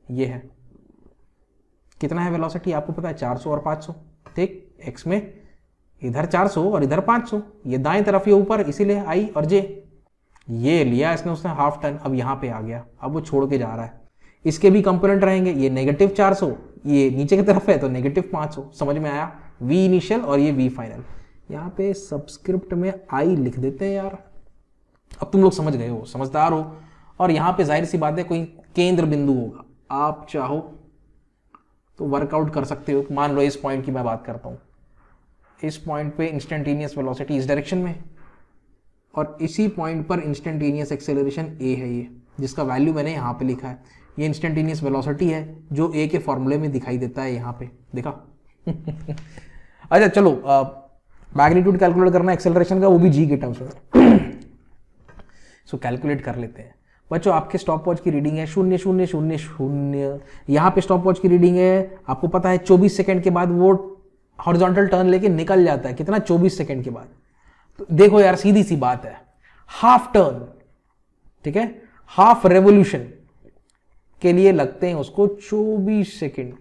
ये है, कितना है वेलोसिटी आपको पता है, 400 और 500। ठीक, एक्स में इधर 400 और इधर 500, ये दाएं तरफ ये ऊपर, इसीलिए आई और जे। ये लिया इसने उसने हाफ टर्न, अब यहाँ पे आ गया, अब वो छोड़ के जा रहा है। इसके भी कंपोनेंट रहेंगे, ये नेगेटिव 400, ये नीचे की तरफ है तो नेगेटिव 500। समझ में आया, वी इनिशियल और ये वी फाइनल। यहाँ पे सबस्क्रिप्ट में आई लिख देते हैं यार। अब तुम लोग समझ गए हो, समझदार हो। और यहाँ पे जाहिर सी बात है कोई केंद्र बिंदु होगा, आप चाहो तो वर्कआउट कर सकते हो। मान लो इस पॉइंट की मैं बात करता हूँ, इस पॉइंट पे इंस्टेंटेनियस वेलोसिटी इस डायरेक्शन में, और इसी पॉइंट पर इंस्टेंटेनियस एक्सेलरेशन ए है, ये जिसका वैल्यू मैंने यहाँ पे लिखा है। ये इंस्टेंटेनियस वेलोसिटी है जो ए के फॉर्मूले में दिखाई देता है यहाँ पे, देखा। अच्छा चलो, मैग्नीट्यूड कैलकुलेट करना एक्सेलरेशन का, वो भी जी के टर्म्स में। सो कैलकुलेट कर लेते हैं बच्चों। आपके स्टॉप वॉच की रीडिंग है 0.000। यहाँ पे स्टॉप वॉच की रीडिंग है, आपको पता है 24 सेकंड के बाद वो हॉरिजॉन्टल टर्न लेके निकल जाता है। कितना, 24 सेकंड के बाद। तो देखो यार, सीधी सी बात है, हाफ टर्न, ठीक है, हाफ रेवोल्यूशन के लिए लगते हैं उसको 24 सेकंड,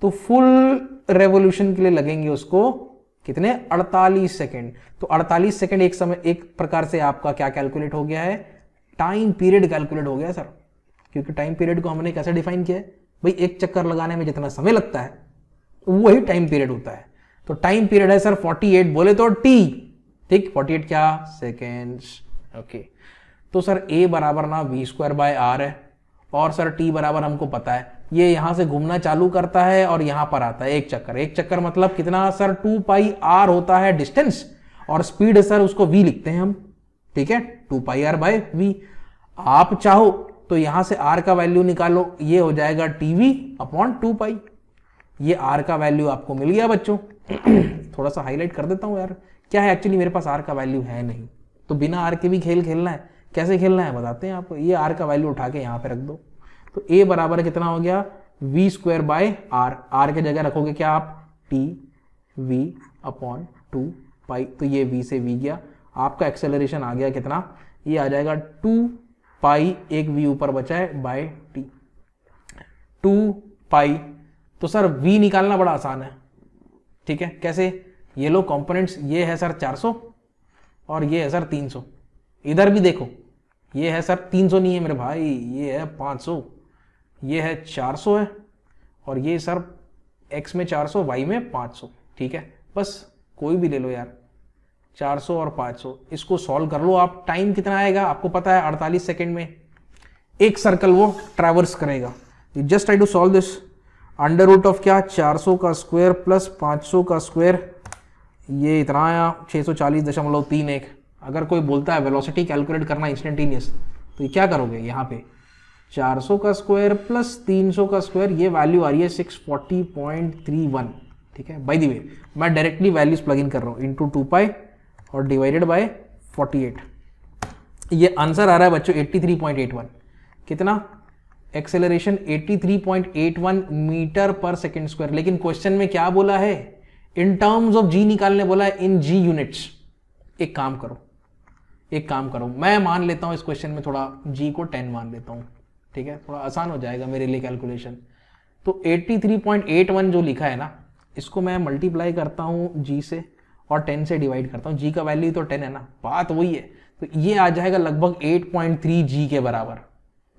तो फुल रेवोल्यूशन के लिए लगेंगे उसको कितने, 48 सेकंड। तो 48 सेकंड एक समय, एक प्रकार से आपका क्या कैलकुलेट हो गया है, टाइम पीरियड कैलकुलेट हो गया सर। क्योंकि टाइम पीरियड को हमने कैसे डिफाइन किया है भाई, एक चक्कर लगाने में जितना समय लगता है वही टाइम पीरियड होता है। तो टाइम पीरियड है सर 48, बोले तो टी। ठीक, 48 क्या, सेकेंड्स। ओके, तो सर ए बराबर ना वी स्क्वायर बाय आर है, और सर टी बराबर हमको पता है, ये यहां से घूमना चालू करता है और यहां पर आता है एक चक्कर। एक चक्कर मतलब कितना सर, 2 पाई आर होता है डिस्टेंस, और स्पीड सर उसको वी लिखते हैं हम। ठीक है, 2 पाई आर बाय वी। आप चाहो तो यहां से आर का वैल्यू निकालो, ये हो जाएगा टीवी अपॉन 2 पाई। ये आर का वैल्यू आपको मिल गया बच्चों। थोड़ा सा हाईलाइट कर देता हूं यार, क्या है एक्चुअली मेरे पास आर का वैल्यू है नहीं, तो बिना आर के भी खेल खेलना है। कैसे खेलना है बताते हैं आपको। ये आर का वैल्यू उठा के यहाँ पे रख दो, तो ए बराबर कितना हो गया, V square by R. R के जगह रखोगे क्या आप, टी वी अपॉन 2 पाई, तो ये वी से वी गया। आपका एक्सेलरेशन आ गया कितना, ये आ जाएगा 2 पाई, एक वी ऊपर बचा है बाय टी, 2 पाई। तो सर वी निकालना बड़ा आसान है। ठीक है, कैसे, ये लो कंपोनेंट्स, ये है सर 400 और ये है सर 300। इधर भी देखो, ये है सर 300 नहीं है मेरे भाई, ये है 500, ये है 400 है, और ये सर x में 400, y में 500। ठीक है, बस कोई भी ले लो यार, 400 और 500, इसको सॉल्व कर लो आप। टाइम कितना आएगा आपको पता है, 48 सेकेंड में एक सर्कल वो ट्रैवर्स करेगा। Just try to solve this. Under root of क्या, 400 का स्क्वायर प्लस 500 का स्क्वायर, ये इतना आया 640.31। अगर कोई बोलता है वेलोसिटी कैलकुलेट करना इंस्टेंटेनियस, तो ये क्या करोगे, यहाँ पे 400 का स्क्वायर प्लस 300 का स्क्वायर, ये वैल्यू आ रही है 640.31। ठीक है, बाय द वे मैं डायरेक्टली वैल्यूज प्लग इन कर रहा हूँ, इंटू 2 पाई और डिवाइडेड बाय 48। ये आंसर आ रहा है बच्चों 83.81। कितना? एक्सेलरेशन 83.81 मीटर पर सेकेंड स्क्वायर। लेकिन क्वेश्चन में क्या बोला है? इन टर्म्स ऑफ जी निकालने बोला है, इन जी यूनिट्स। एक काम करो, मैं मान लेता हूं इस क्वेश्चन में थोड़ा जी को 10 मान लेता हूं, ठीक है, थोड़ा आसान हो जाएगा मेरे लिए कैलकुलेशन। तो 83.81 जो लिखा है ना, इसको मैं मल्टीप्लाई करता हूं जी से और 10 से डिवाइड करता हूं। जी का वैल्यू तो 10 है ना, बात वही है। तो ये आ जाएगा लगभग 8.3 जी के बराबर,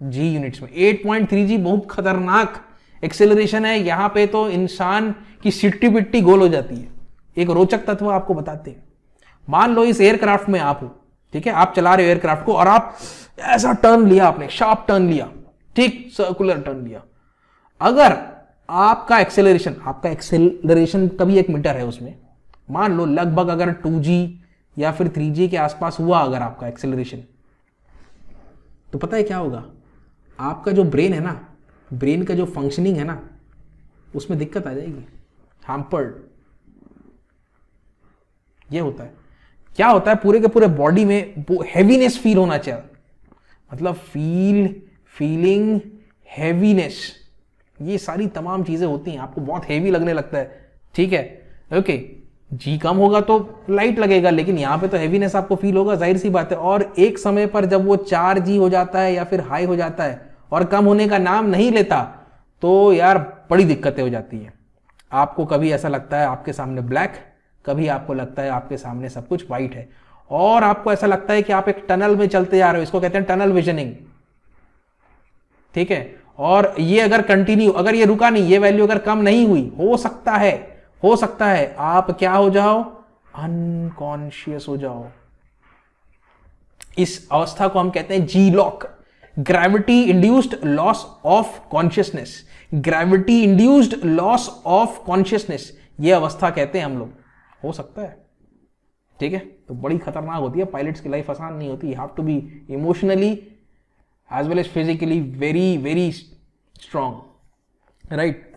जी यूनिट्स में। 8.3 जी बहुत खतरनाक एक्सेलरेशन है। यहां पे तो इंसान की सिट्टी पिट्टी गोल हो जाती है। एक रोचक तत्व आपको बताते हैं। मान लो इस एयरक्राफ्ट में आप हो, ठीक है, आप चला रहे हो एयरक्राफ्ट को और आप ऐसा टर्न लिया, आपने शार्प टर्न लिया, ठीक, सर्कुलर टर्न लिया। अगर आपका एक्सेलरेशन कभी 1 मीटर है, उसमें मान लो लगभग अगर 2G या फिर 3G के आसपास हुआ अगर आपका एक्सेलरेशन, तो पता है क्या होगा? आपका जो ब्रेन है ना, ब्रेन का जो फंक्शनिंग है ना, उसमें दिक्कत आ जाएगी, हैम्पर्ड। ये होता है। क्या होता है? पूरे के पूरे बॉडी में हैवीनेस फील होना चाहिए, मतलब फीलिंग हैवीनेस, ये सारी तमाम चीजें होती हैं। आपको बहुत हैवी लगने लगता है, ठीक है, ओके। जी कम होगा तो लाइट लगेगा, लेकिन यहां पे तो हैवीनेस आपको फील होगा, जाहिर सी बात है। और एक समय पर जब वो 4G हो जाता है या फिर हाई हो जाता है और कम होने का नाम नहीं लेता, तो यार बड़ी दिक्कतें हो जाती हैं। आपको कभी ऐसा लगता है आपके सामने ब्लैक, कभी आपको लगता है आपके सामने सब कुछ व्हाइट है, और आपको ऐसा लगता है कि आप एक टनल में चलते जा रहे हो। इसको कहते हैं टनल विजनिंग, ठीक है। और ये अगर कंटिन्यू, अगर ये रुका नहीं, ये वैल्यू अगर कम नहीं हुई, हो सकता है आप क्या हो जाओ? अनकॉन्शियस हो जाओ। इस अवस्था को हम कहते हैं G LOC, gravity induced loss of consciousness. Gravity induced loss of consciousness, ये अवस्था कहते हैं हम लोग। हो सकता है, ठीक है। तो बड़ी खतरनाक होती है, पायलट्स की लाइफ आसान नहीं होती। You have to be emotionally as well as physically very very strong, right.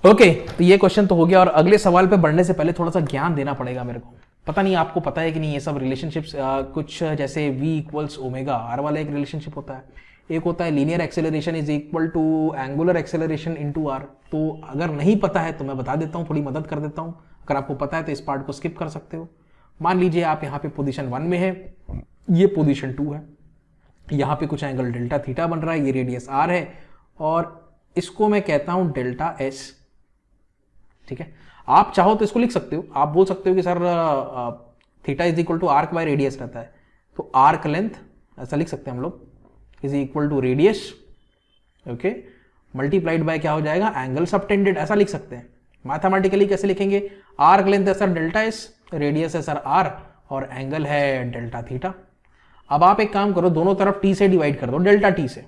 Okay, तो ये क्वेश्चन तो हो गया। और अगले सवाल पे बढ़ने से पहले थोड़ा सा ज्ञान देना पड़ेगा मेरे को। पता नहीं आपको पता है कि नहीं, ये सब रिलेशनशिप्स कुछ जैसे V इक्वल्स ओमेगा आर वाला एक रिलेशनशिप होता है, एक होता है linear acceleration is equal to angular acceleration into R. तो अगर नहीं पता है तो मैं बता देता हूँ, थोड़ी मदद कर देता हूँ। अगर आपको पता है तो इस पार्ट को स्किप कर सकते हो। मान लीजिए आप यहाँ पे पोजीशन 1 में है, ये पोजीशन 2 है, यहाँ पे कुछ एंगल डेल्टा थीटा बन रहा है, ये रेडियस r है, और इसको मैं कहता हूँ डेल्टा s, ठीक है। आप चाहो तो इसको लिख सकते हो, आप बोल सकते हो कि sir theta is equal to arc by radius रहता है, तो आर्क लेंथ ऐसा लिख सकते हैं हम लोग, is equal to radius, okay, multiplied by क्या हो जाएगा? एंगल सबटेंडेड, ऐसा लिख सकते हैं। मैथमेटिकली कैसे लिखेंगे? आर्क लेंथ है सर डेल्टा एस, रेडियस है सर आर, और एंगल है डेल्टा थीटा। अब आप एक काम करो, दोनों तरफ टी से डिवाइड कर दो, डेल्टा टी से,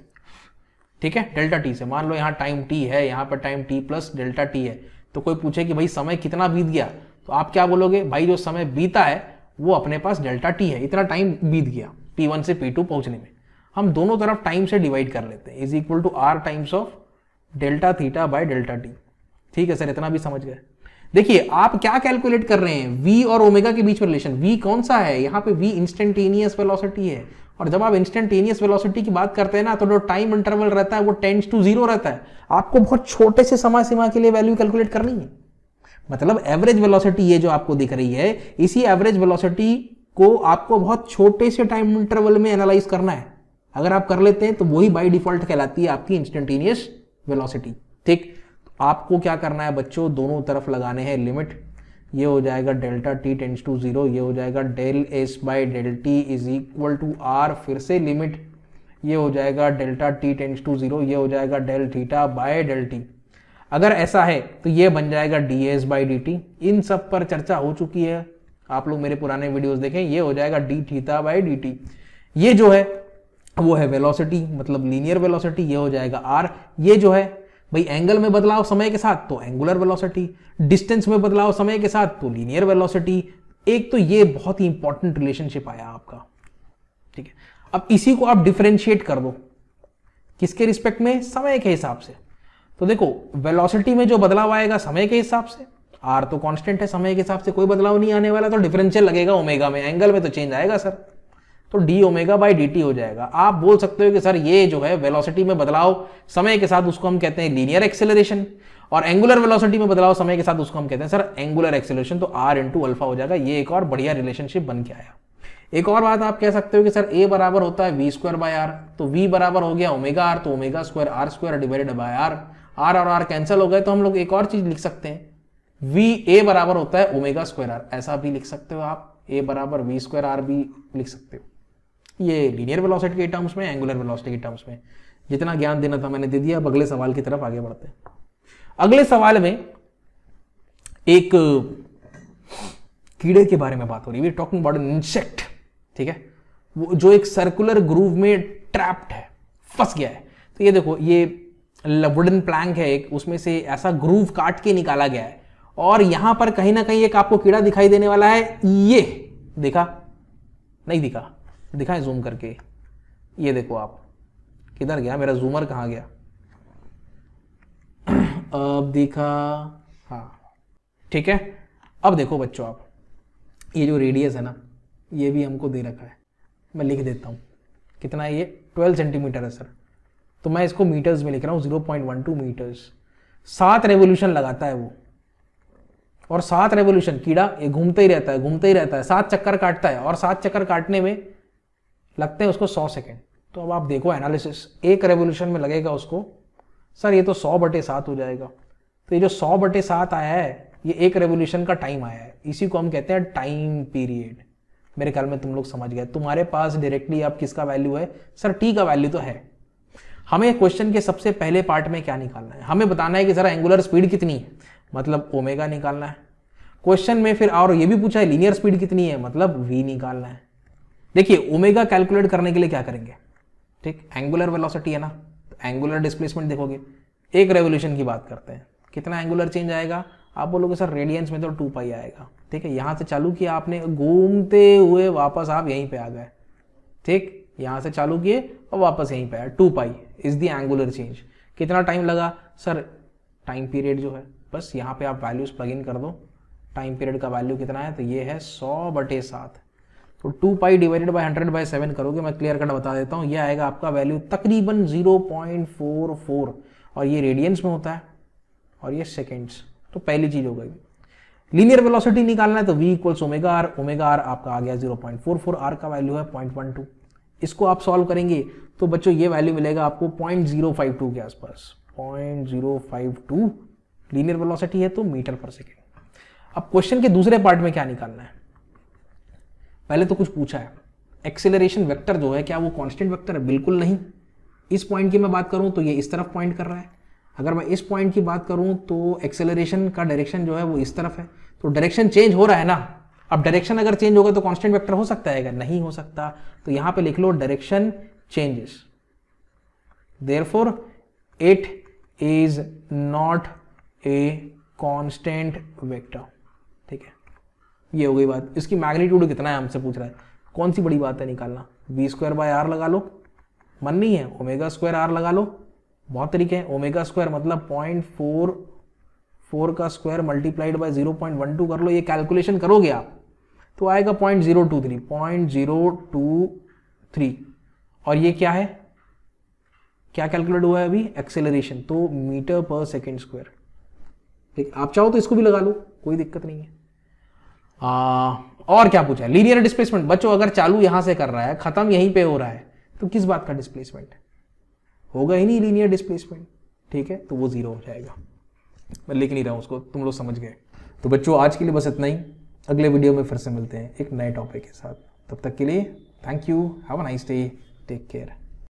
ठीक है, डेल्टा टी से। मान लो यहाँ टाइम टी है, यहाँ पर time T plus delta T है, तो कोई पूछे कि भाई समय कितना बीत गया, तो आप क्या बोलोगे? भाई जो समय बीता है वो अपने पास डेल्टा टी है, इतना टाइम बीत गया P1 से P2 पहुंचने में। हम दोनों तरफ टाइम से डिवाइड कर लेते हैं, is equal to R times of delta theta by delta T. ठीक है सर, इतना भी समझ गए। देखिए आप क्या कैलकुलेट कर रहे हैं, v और ओमेगा के बीच में रिलेशन। v कौन सा है? यहाँ पे v इंस्टेंटेनियस वेलोसिटी है, और जब आप इंस्टेंटेनियस वेलोसिटी की बात करते हैं ना, तो जो टाइम इंटरवल रहता है वो टेंड्स टू 0 रहता है। आपको बहुत छोटे से समय सीमा के लिए वैल्यू कैलकुलेट करनी है, मतलब एवरेज वेलोसिटी ये जो आपको दिख रही है, इसी एवरेज वेलोसिटी को आपको बहुत छोटे से टाइम इंटरवल में एनालाइज करना है। अगर आप कर लेते हैं तो वही बाय डिफॉल्ट कहलाती है आपकी इंस्टेंटेनियस वेलोसिटी। ठीक, तो आपको क्या करना है बच्चों, दोनों तरफ लगाने हैं लिमिट। ये हो जाएगा डेल्टा टी टेंड्स टू 0, ये हो जाएगा del S by del T is equal to R, फिर से लिमिट, ये हो जाएगा डेल्टा टी टेंड्स टू 0, ये हो जाएगा del theta by del T. अगर ऐसा है तो ये बन जाएगा D S by D T. इन सब पर चर्चा हो चुकी है, आप लोग मेरे पुराने वीडियोस देखें। ये हो जाएगा D theta by D T. ये जो है वो है वेलोसिटी, मतलब लीनियर वेलोसिटी। ये हो जाएगा आर। ये जो है भाई एंगल में बदलाव समय के साथ तो एंगुलर वेलोसिटी, डिस्टेंस में बदलाव समय के साथ तो लीनियर वेलोसिटी। एक तो ये बहुत ही इंपॉर्टेंट रिलेशनशिप आया आपका। ठीक है, अब इसी को आप डिफरेंशिएट कर दो, किसके रिस्पेक्ट में? समय के हिसाब से। तो देखो वेलोसिटी में जो बदलाव आएगा समय के हिसाब से, आर तो कांस्टेंट है, समय के हिसाब से कोई बदलाव नहीं आने वाला, तो डिफरेंशियल लगेगा ओमेगा में। एंगल में तो चेंज आएगा सर, तो D omega by D T हो जाएगा। आप बोल सकते हो कि सर ये जो है वेलोसिटी में बदलाव समय के साथ, उसको हम कहते हैं लीनियर एक्सेलरेशन, और एंगुलर वेलोसिटी में बदलाव समय के साथ उसको हम कहते हैं सर एंगुलर एक्सेलरेशन। तो आर इंटू अल्फा हो जाएगा। ये एक और बढ़िया रिलेशनशिप बन के आया। एक और बात आप कह सकते हो कि सर ए बराबर होता है वी स्क्वायर बाय आर, तो वी बराबर हो गया ओमेगा आर, तो omega square R square divided by R. R और आर कैंसिल हो गए, तो हम लोग एक और चीज लिख सकते हैं, वी ए बराबर होता है ओमेगा स्क्वायर आर, ऐसा भी लिख सकते हो आप। ए बराबर वी स्क्वायर आर भी लिख सकते हो। ये लीनियर वेलोसिटी के टर्म्स में, एंगुलर वेलोसिटी के टर्म्स में। जितना ज्ञान देना था मैंने दे दिया। अब अगले सवाल की तरफ आगे बढ़ते हैं। अगले सवाल में एक कीड़े के बारे में बात हो रही है। We are talking about an insect, ठीक है, वो जो एक सर्कुलर ग्रूव में ट्रैप्ड है, फंस गया है। तो ये देखो, ये वुडन प्लैंक है एक, उसमें से ऐसा ग्रूव काट के निकाला गया है, और यहां पर कहीं ना कहीं एक आपको कीड़ा दिखाई देने वाला है। ये दिखा नहीं दिखा, दिखाएं जूम करके। ये देखो आप, किधर गया मेरा जूमर, कहां गया? अब दिखा, हाँ ठीक है। अब देखो बच्चों आप, ये जो रेडियस है ना, ये भी हमको दे रखा है। मैं लिख देता हूँ कितना है ये, 12 सेंटीमीटर है सर। तो मैं इसको मीटर्स में लिख रहा हूँ, 0.12 मीटर्स। 7 रेवोल्यूशन लगाता है वो, और 7 रेवोल्यूशन कीड़ा ये घूमते ही रहता है, घूमते ही रहता है, 7 चक्कर काटता है, और 7 चक्कर काटने में लगते हैं उसको 100 सेकेंड। तो अब आप देखो एनालिसिस, एक रेवोल्यूशन में लगेगा उसको, सर ये तो 100/7 हो जाएगा। तो ये जो 100/7 आया है, ये एक रेवोल्यूशन का टाइम आया है। इसी को हम कहते हैं टाइम पीरियड। मेरे ख्याल में तुम लोग समझ गए। तुम्हारे पास डायरेक्टली अब किसका वैल्यू है? सर टी का वैल्यू तो है। हमें क्वेश्चन के सबसे पहले पार्ट में क्या निकालना है? हमें बताना है कि जरा एंगुलर स्पीड कितनी है, मतलब ओमेगा निकालना है। क्वेश्चन में फिर और ये भी पूछा है लीनियर स्पीड कितनी है, मतलब वी निकालना है। देखिए ओमेगा कैलकुलेट करने के लिए क्या करेंगे, ठीक, एंगुलर वेलोसिटी है ना, तो एंगुलर डिस्प्लेसमेंट देखोगे। एक रेवोल्यूशन की बात करते हैं, कितना एंगुलर चेंज आएगा? आप बोलोगे सर रेडियंस में तो 2π आएगा, ठीक है। यहां से चालू किया आपने, घूमते हुए वापस आप यहीं पे आ गए, ठीक, यहां से चालू किए और वापस यहीं पे आए। 2π इज द एंगुलर चेंज। कितना टाइम लगा? सर टाइम पीरियड जो है, बस यहाँ पे आप वैल्यूज प्लग इन कर दो। टाइम पीरियड का वैल्यू कितना है? तो ये है 100/7। तो 2π डिवाइडेड बाय 100/7 करोगे, मैं क्लियर कट बता देता हूँ, ये आएगा आपका वैल्यू तकरीबन 0.44, और ये रेडियंस में होता है और ये सेकेंड्स। तो पहली चीज हो गई। लीनियर वेलोसिटी निकालना है तो v equals omega R. Omega R आपका आ गया 0.44, आर का वैल्यू है 0.12। इसको आप सॉल्व करेंगे तो बच्चों ये वैल्यू मिलेगा आपको 0.052 के आसपास। 0.052 लीनियर वेलोसिटी है तो मीटर पर सेकेंड। अब क्वेश्चन के दूसरे पार्ट में क्या निकालना है? पहले तो कुछ पूछा है, एक्सेलरेशन वेक्टर जो है क्या वो कांस्टेंट वेक्टर है? बिल्कुल नहीं। इस पॉइंट की मैं बात करूं तो ये इस तरफ पॉइंट कर रहा है। अगर मैं इस पॉइंट की बात करूं तो एक्सेलरेशन का डायरेक्शन जो है वो इस तरफ है, तो डायरेक्शन चेंज हो रहा है ना। अब डायरेक्शन अगर चेंज होगा तो कांस्टेंट वेक्टर हो सकता है क्या? नहीं हो सकता। तो यहां पे लिख लो direction changes, therefore it is not a constant vector, ठीक है। ये हो गई बात। इसकी मैग्नीट्यूड कितना है हमसे पूछ रहा है, कौन सी बड़ी बात है निकालना? v²/r लगा लो, मन नहीं है ω²r लगा लो, बहुत तरीके हैं। ω² मतलब 0.44 का स्क्वायर मल्टीप्लाइड बाय 0.12 कर लो। ये कैलकुलेशन करोगे आप तो आएगा 0.023। और ये क्या है, क्या कैलकुलेट हुआ है अभी? एक्सेलरेशन, तो मीटर पर सेकेंड स्क्वायर, ठीक। आप चाहो तो इसको भी लगा लो, कोई दिक्कत नहीं है। और क्या पूछा है? Linear displacement. बच्चों अगर चालू यहां से कर रहा है, खत्म यहीं पे हो रहा है, तो किस बात का डिस्प्लेसमेंट? होगा ही नहीं लीनियर डिस्प्लेसमेंट, ठीक है, तो वो 0 हो जाएगा। मैं लिख नहीं रहा हूं उसको, तुम लोग समझ गए। तो बच्चों आज के लिए बस इतना ही। अगले वीडियो में फिर से मिलते हैं एक नए टॉपिक के साथ। तब तक के लिए thank you, have a nice day, take care.